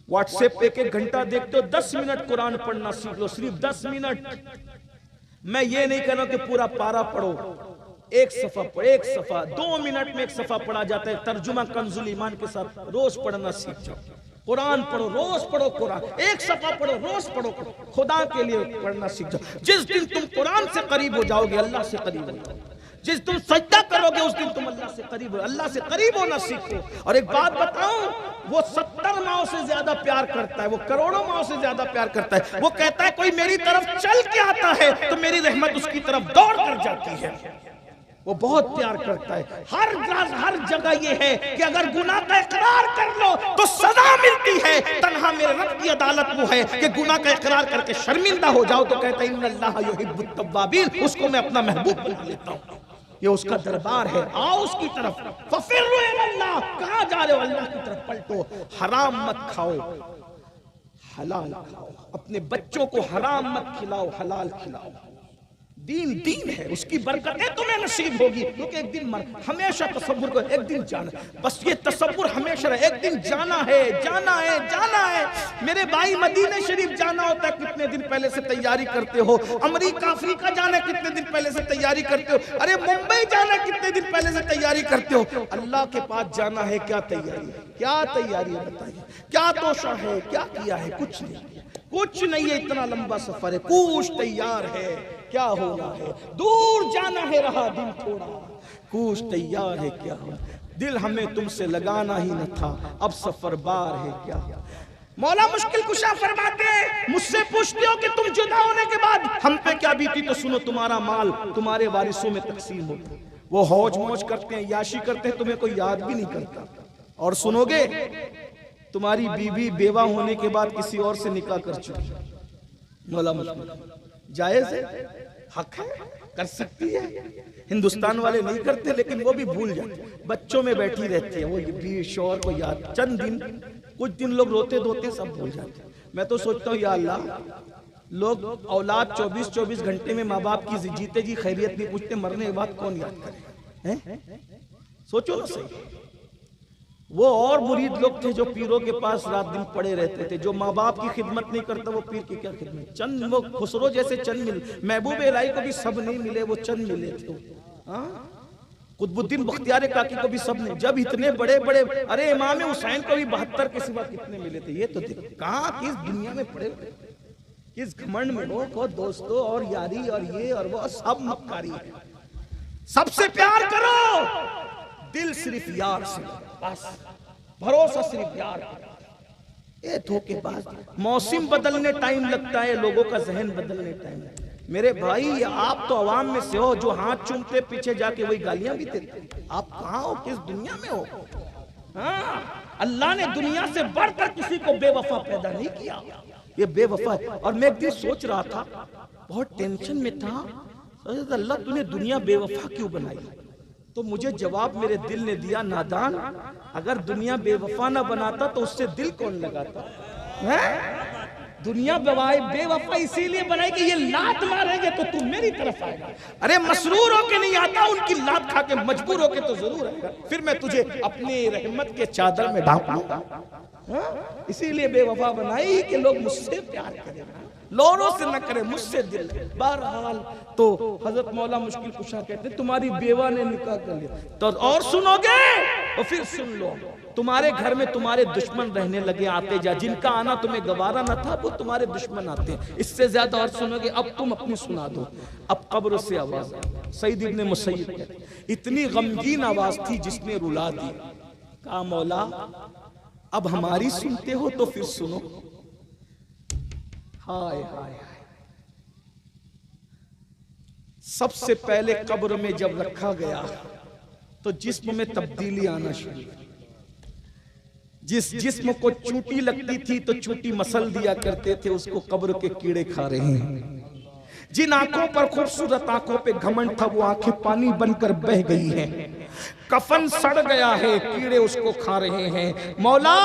واٹس ایپ پہ 1 گھنٹہ دیکھتے ہو، 10 منٹ قرآن پڑھنا سیکھ لو، صرف 10 منٹ۔ میں یہ نہیں کہہ رہا کہ پورا پارا پڑھو، 1 صفحہ پڑھو، 1 صفحہ 2 منٹ میں 1 صفحہ پڑھا جاتا ہے۔ ترجمہ کنز الایمان کے ساتھ روز پڑھنا سیکھ جاؤ، قرآن پڑھو، روز پڑھو قرآن، 1 صفحہ پڑھو، روز پڑھو، خدا کے لیے پڑھنا سیکھ جاؤ۔ جس دن تم قرآن سے قریب ہو جاؤ گے اللہ سے قریب ہو جاؤ گے، جس تم سجدہ کرو گے اس دن تم اللہ سے قریب ہو، اللہ سے قریب ہونا سیکھو۔ اور ایک بات بتاؤں، وہ 70 ماؤں سے زیادہ پیار کرتا ہے، وہ کروڑوں ماؤں سے زیادہ پیار کرتا ہے۔ وہ کہتا ہے کوئی میری طرف چل کے آتا ہے تو میری رحمت اس کی طرف دوڑ کر جاتی ہے۔ وہ بہت پیار کرتا ہے۔ ہر جگہ یہ ہے کہ اگر گناہ کا اقرار کر لو تو سزا ملتی ہے، تنہا میرے رب کی عدالت وہ ہے کہ گناہ کا اقرار کر کے شرمندہ ہو جاؤ تو کہتا ہے ان اللہ یحب التوابین، اس کو میں اپنا محبوب مان لیتا ہوں۔ یہ اس کا دربار ہے، آؤ اس کی طرف، ففروا الی اللہ، کہاں جا رہے ہو؟ اللہ کی طرف پلٹو۔ حرام مت کھاؤ، حلال کھاؤ، اپنے بچوں کو حرام مت کھلاؤ، حلال کھلاؤ۔ دین ہے، اس کی برکتیں تمہیں نصیب ہوگی، کیونکہ ایک دن ہمیشہ تصور کو ایک دن جانا، بس یہ تصور ہمیشہ رہے، ایک دن جانا ہے، جانا ہے، جانا ہے۔ میرے بھائی مدینہ شریف جانا ہوتا ہے کتنے دن پہلے سے تیاری کرتے ہو، امریکہ افریقہ جانا ہے کتنے دن پہلے سے تیاری کرتے ہو، ارے ممبئی جانا ہے کتنے دن پہلے سے تیاری کرتے ہو۔ اللہ کے پاس جانا ہے، کیا تیاری ہے؟ کیا تیاری ہے بتائیے؟ کیا توشہ ہے؟ کیا کیا ہے؟ کچھ نہیں، کچھ نہیں ہے، اتنا لمبا سفر ہے، کچھ تیار ہے، کیا ہونا ہے؟ دور جانا ہے، رہا دن تھوڑا، کوچ تیار ہے کیا، دل ہمیں تم سے لگانا ہی نہ تھا، اب سفر بار ہے کیا۔ مولا مشکل کشا فرماتے ہیں مجھ سے پوچھتے ہو کہ تم جدا ہونے کے بعد ہم پہ کیا بیتی، تو سنو تمہارا مال تمہارے وارثوں میں تقسیم ہوتا، وہ ہوج موج کرتے ہیں، یاشی کرتے ہیں، تمہیں کوئی یاد بھی نہیں کرتا۔ اور سنو گے تمہاری بیوی بیوہ ہونے کے بعد کسی اور سے نکاح کر چکی، مولا مشکل جائز ہے، حق ہے، کر سکتی ہے۔ ہندوستان والے نہیں کرتے لیکن وہ بھی بھول جاتے، بچوں میں بیٹھی رہتی ہے، وہ بھی شوہر کو یاد، چند دن کچھ دن لوگ روتے دھوتے سب بھول جاتے۔ میں تو سوچتا ہوں یا اللہ، لوگ اولاد 24 گھنٹے میں ماں باپ کی جیتے جی خیریت نہیں پوچھتے، مرنے کے بعد کون یاد کرے؟ سوچو نا صحیح۔ وہ اور مرید لوگ تھے جو پیروں کے پاس رات دن پڑے رہتے تھے، جو ماں باپ کی خدمت نہیں کرتا وہ پیر کی کیا خدمت۔ چند وہ خسرو جیسے چند مل، محبوب الہی کو بھی سب نہیں ملے، وہ چند ملے تھے۔ قطب الدین بختیار کاکی کو بھی سب نے، جب اتنے بڑے بڑے، ارے امام حسین کو بھی 72 کے سوا کتنے ملے تھے۔ یہ تو دیکھ کہاں کس دنیا میں پڑے ہوئے، کس گھمنڈ میں ہو کو دوستو اور یاری اور یہ اور وہ سب مکاری ہے۔ سب سے پیار کرو، دل صرف یار سے، بس بھروسہ صرف یار کا۔ یہ دھوکے باز، موسم بدلنے ٹائم لگتا ہے، لوگوں کا ذہن بدلنے ٹائم لگتا ہے۔ میرے بھائی آپ تو عوام میں سے ہو جو ہاتھ چومتے پیچھے جا کے وہی گالیاں بھی دیتے، آپ کہاں ہو، کس دنیا میں ہو؟ اللہ نے دنیا سے بڑھ کر کسی کو بے وفا پیدا نہیں کیا، یہ بے وفا ہے۔ اور میں ایک دن سوچ رہا تھا، بہت ٹینشن میں تھا، اللہ تو نے دنیا بے وفا کیوں بنائی؟ تو مجھے جواب میرے دل نے دیا، نادان، اگر دنیا بے وفا نہ بناتا تو اس سے دل کون لگاتا؟ دنیا بے وفا اسی لیے بنائی کہ یہ لات ماریں گے تو تم میری طرف آئے گا، ارے مسرور ہو کے نہیں آتا، ان کی لات کھا کے مجبور ہو کے تو ضرور آئے گا، پھر میں تجھے اپنی رحمت کے چادر میں ڈھانپ لوں گا۔ اسی لیے بے وفا بنائی کہ لوگ مجھ سے پیار کریں، لوروں سے نہ کرے، مجھ سے دل۔ بہرحال تو حضرت مولا مشکل کشا کہتے ہیں تمہاری بیوہ نے نکاح کر لیا، تو اور سنو گے اور پھر سن لو، تمہارے گھر میں تمہارے دشمن رہنے لگے، آتے جا، جن کا آنا تمہیں گوارا نہ تھا وہ تمہارے دشمن آتے ہیں۔ اس سے زیادہ اور سنو گے، اب تم اپنی سنا دو۔ اب قبر سے آواز آئی، سعید ابن مسیب کہتے ہیں اتنی غمگین آواز تھی جس نے رلا دی، کہا مولا اب ہماری سنتے ہو تو پھر سنو۔ ہائے ہائے، سب سے پہلے قبر میں جب رکھا گیا تو جسم میں تبدیلی آنا شروع، جس جسم کو چوٹی لگتی تھی تو چوٹی مسل دیا کرتے تھے، اس کو قبر کے کیڑے کھا رہے ہیں۔ جن آنکھوں پر خوبصورت آنکھوں پہ گھمنڈ تھا وہ آنکھیں پانی بن کر بہہ گئی ہیں، کفن سڑ گیا ہے، کیڑے اس کو کھا رہے ہیں۔ مولا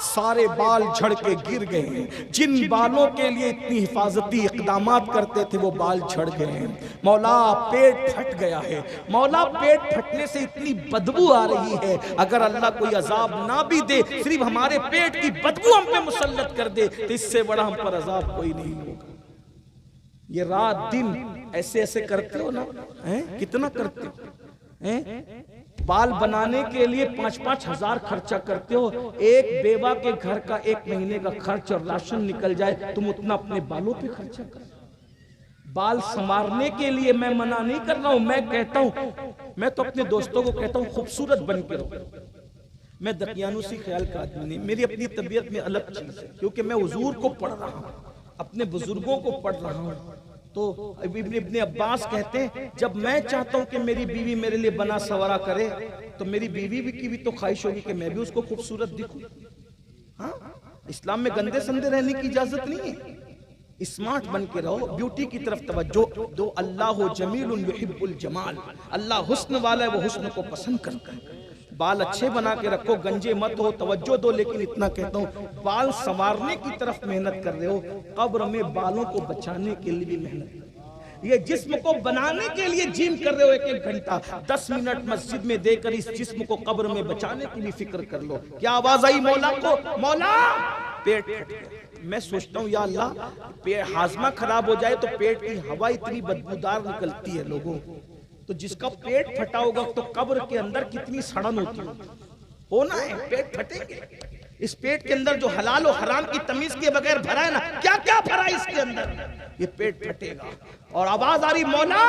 سارے بال جھڑ کے گر گئے ہیں، جن بالوں کے لیے اتنی حفاظتی اقدامات کرتے تھے وہ بال جھڑ گئے ہیں۔ مولا پیٹ پھٹ گیا ہے، مولا پیٹ پھٹنے سے اتنی بدبو آ رہی ہے، اگر اللہ کوئی عذاب نہ بھی دے، صرف ہمارے پیٹ کی بدبو ہم پہ مسلط کر دے تو اس سے بڑا ہم پر عذاب کوئی نہیں ہوگا۔ یہ رات دن ایسے ایسے کرتے ہو نا، کتنا کرتے ہو؟ بال بنانے کے لیے 5-5 ہزار خرچہ کرتے ہو، ایک بیوہ کے گھر کا 1 مہینے کا خرچ اور راشن نکل جائے، تم اتنا اپنے بالوں پہ خرچہ کر۔ بال سنوارنے کے لیے میں منع نہیں کر رہا ہوں، میں کہتا ہوں، میں تو اپنے دوستوں کو کہتا ہوں خوبصورت بن کے رہو۔ میں دقیانوسی خیال کا آدمی نہیں، میری اپنی طبیعت میں الگ چیز ہے، کیونکہ میں حضور کو پڑھ رہا ہوں، اپنے بزرگوں کو پڑھ رہا ہوں۔ تو ابن عباس کہتے ہیں جب میں چاہتا ہوں کہ میری بیوی میرے لیے بنا سوارا کرے تو میری بیوی کی بھی تو خواہش ہوگی کہ میں بھی اس کو خوبصورت دکھوں۔ ہاں، اسلام میں گندے سندے رہنے کی اجازت نہیں ہے، اسمارٹ بن کے رہو، بیوٹی کی طرف توجہ دو۔ اللہ جمیل یحب الجمال، اللہ حسن والا ہے، وہ حسن کو پسند کرتا ہے۔ بال اچھے بنا کے رکھو، گنجے مت ہو، توجہ دو، لیکن اتنا کہتا ہوں بال سنوارنے کی طرف محنت کر رہے ہو، قبر میں بالوں کو بچانے کے لیے بھی محنت کر رہے ہو۔ یہ جسم کو بنانے کے لیے جیم کر رہے ہو، 1-1 گھنٹہ 10 منٹ مسجد میں دے کر اس جسم کو قبر میں بچانے کی بھی فکر کر لو۔ کیا آواز آئی مولا کو؟ مولا پیٹ پھٹ گیا۔ میں سوچتا ہوں یا اللہ ہاضمہ خراب ہو جائے تو پیٹ کی ہوا اتنی بدبودار نکلتی ہے لوگوں، تو جس کا پیٹ پھٹا ہوگا تو قبر کے اندر کتنی سڑن ہوتی ہونا ہے، پیٹ پھٹیں گے۔ اس پیٹ کے اندر جو حلال و حرام کی تمیز کے بغیر بھرا ہے نا، کیا کیا بھرا ہے اس کے اندر، یہ پیٹ پھٹے گا۔ اور آواز آ رہی مولا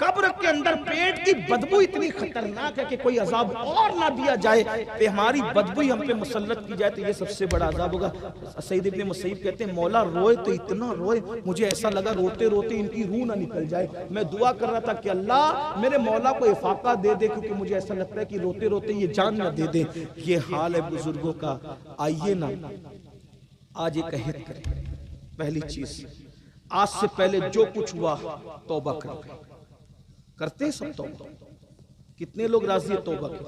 قبر کے اندر پیٹ کی بدبو اتنی خطرناک ہے کہ کوئی عذاب اور نہ دیا جائے کہ ہماری بدبو ہی ہم پہ مسلط کی جائے تو یہ سب سے بڑا عذاب ہوگا۔ سعید ابن مسیب کہتے ہیں مولا روئے تو اتنا روئے مجھے ایسا لگا روتے روتے ان کی روح نہ نکل جائے۔ میں دعا کر رہا تھا کہ اللہ میرے مولا کو افاقہ دے دے، کیونکہ مجھے ایسا لگتا ہے کہ روتے روتے یہ جان نہ دے دے۔ یہ حال ہے بزرگوں کا۔ آئیے نا آج ایک عہد کریں۔ پہلی چیز، آج سے پہلے جو کچھ ہوا توبہ کرتے ہیں سب توبہ؟ کتنے لوگ راضی ہے توبہ کی؟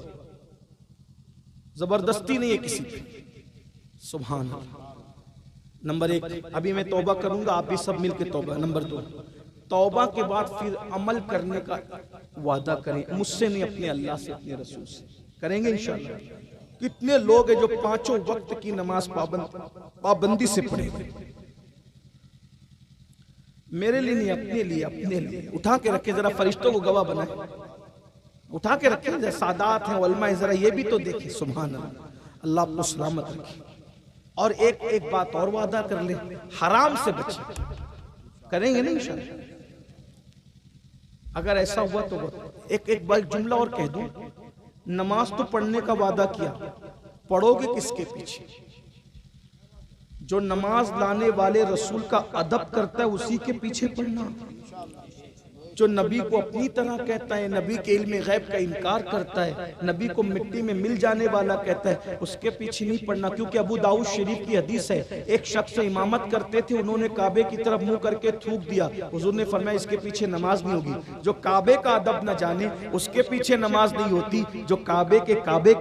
زبردستی نہیں ہے کسی کی۔ سبحان اللہ۔ نمبر ایک، ابھی میں توبہ کروں گا، آپ بھی سب مل کے توبہ۔ نمبر دو، توبہ کے بعد پھر عمل کرنے کا وعدہ کریں، مجھ سے نہیں، اپنے اللہ سے، اپنے رسول سے کریں گے انشاءاللہ۔ کتنے لوگ ہیں جو پانچوں وقت کی نماز پابندی سے پڑھیں گے؟ میرے لیے نہیں، اپنے لیے، اپنے لیے اٹھا کے رکھیں، ذرا فرشتوں کو گواہ بنائیں، اٹھا کے رکھیں، ذرا سادات ہیں علماء، ذرا یہ بھی تو دیکھیں۔ سبحان اللہ، اللہ آپ کو سلامت رکھے۔ اور ایک بات اور وعدہ کر لیں، حرام سے بچیں، کریں گے نا انشاءاللہ؟ اگر ایسا ہوا تو ایک بار جملہ اور کہہ دوں، نماز تو پڑھنے کا وعدہ کیا، پڑھو گے کس کے پیچھے؟ جو نماز لانے والے رسول کا ادب کرتا ہے اسی کے پیچھے پڑھنا۔ جو نبی کو اپنی طرح کہتا ہے، نبی کے علم غیب کا انکار کرتا ہے، نبی کو مٹی میں مل جانے والا کہتا ہے، اس کے پیچھے نہیں پڑھنا۔ کیونکہ ابو داؤد شریف کی حدیث ہے، ایک شخص امامت کرتے تھے، انہوں نے کعبے کی طرف منہ کر کے تھوک دیا، حضور نے فرمایا اس کے پیچھے نماز نہیں ہوگی۔ جو کعبے کا ادب نہ جانے اس کے پیچھے نماز نہیں ہوتی، جو کعبے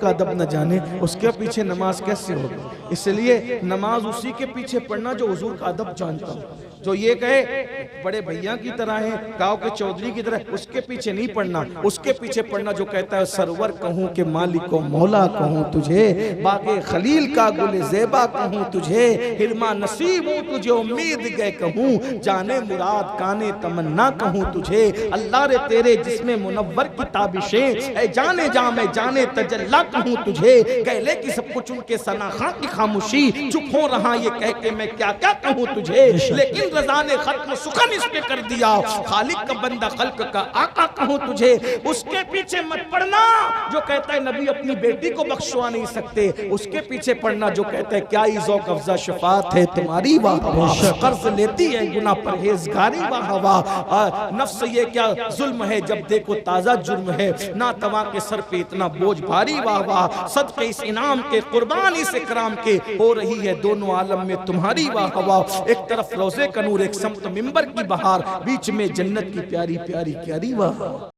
کا ادب نہ جانے اس کے پیچھے نماز کیسے ہوگی؟ اس لیے نماز اسی کے پیچھے پڑھنا جو حضور کا ادب جانتا ہو۔ جو یہ کہے بڑے بھیا کی طرح ہے، گاؤں کے چودھری کی طرح، اس کے پیچھے نہیں پڑھنا، اس کے پیچھے پڑھنا جو کہتا ہے سرور کہوں کہ مالک و مولا کہوں تجھے، باغ خلیل کا گل زیبا کہوں تجھے، حرما نصیب ہوں تجھے امید گئے کہوں، جانے مراد کانے تمنا کہوں تجھے، اللہ رے تیرے جسم منور کی تابشیں، اے جانے جا میں جانے تجلا کہوں تجھے، گہلے کی سب کچھ ان کے ثناخاں کی خاموشی، چپ ہو رہا یہ کہہ کے میں کیا کیا کہوں تجھے، لیکن رضا نے ختم سخن اس پہ کر دیا، خالق کا بندہ خلق کا آقا کہوں تجھے۔ اس کے پیچھے مت پڑھنا جو کہتا ہے نبی اپنی بیٹی کو بخشوا نہیں سکتے، اس کے پیچھے پڑھنا جو کہتا ہے کیا ہی ذوق افزا شفاعت ہے تمہاری واہ واہ، قرض لیتی ہے گناہ پرہیزگاری واہ واہ، نفس یہ کیا ظلم ہے جب دیکھو تازہ جرم ہے، ناتواں کے سر پہ اتنا بوجھ بھاری واہ واہ، صدقے اس انعام کے قربان اس اکرام کے، ہو رہی ہے دونوں عالم میں تمہاری واہ واہ، ایک طرف روزے کا نور، ایک سمت منبر کی بہار، بیچ میں جنت کی پیاری پیاری پیاری واہ۔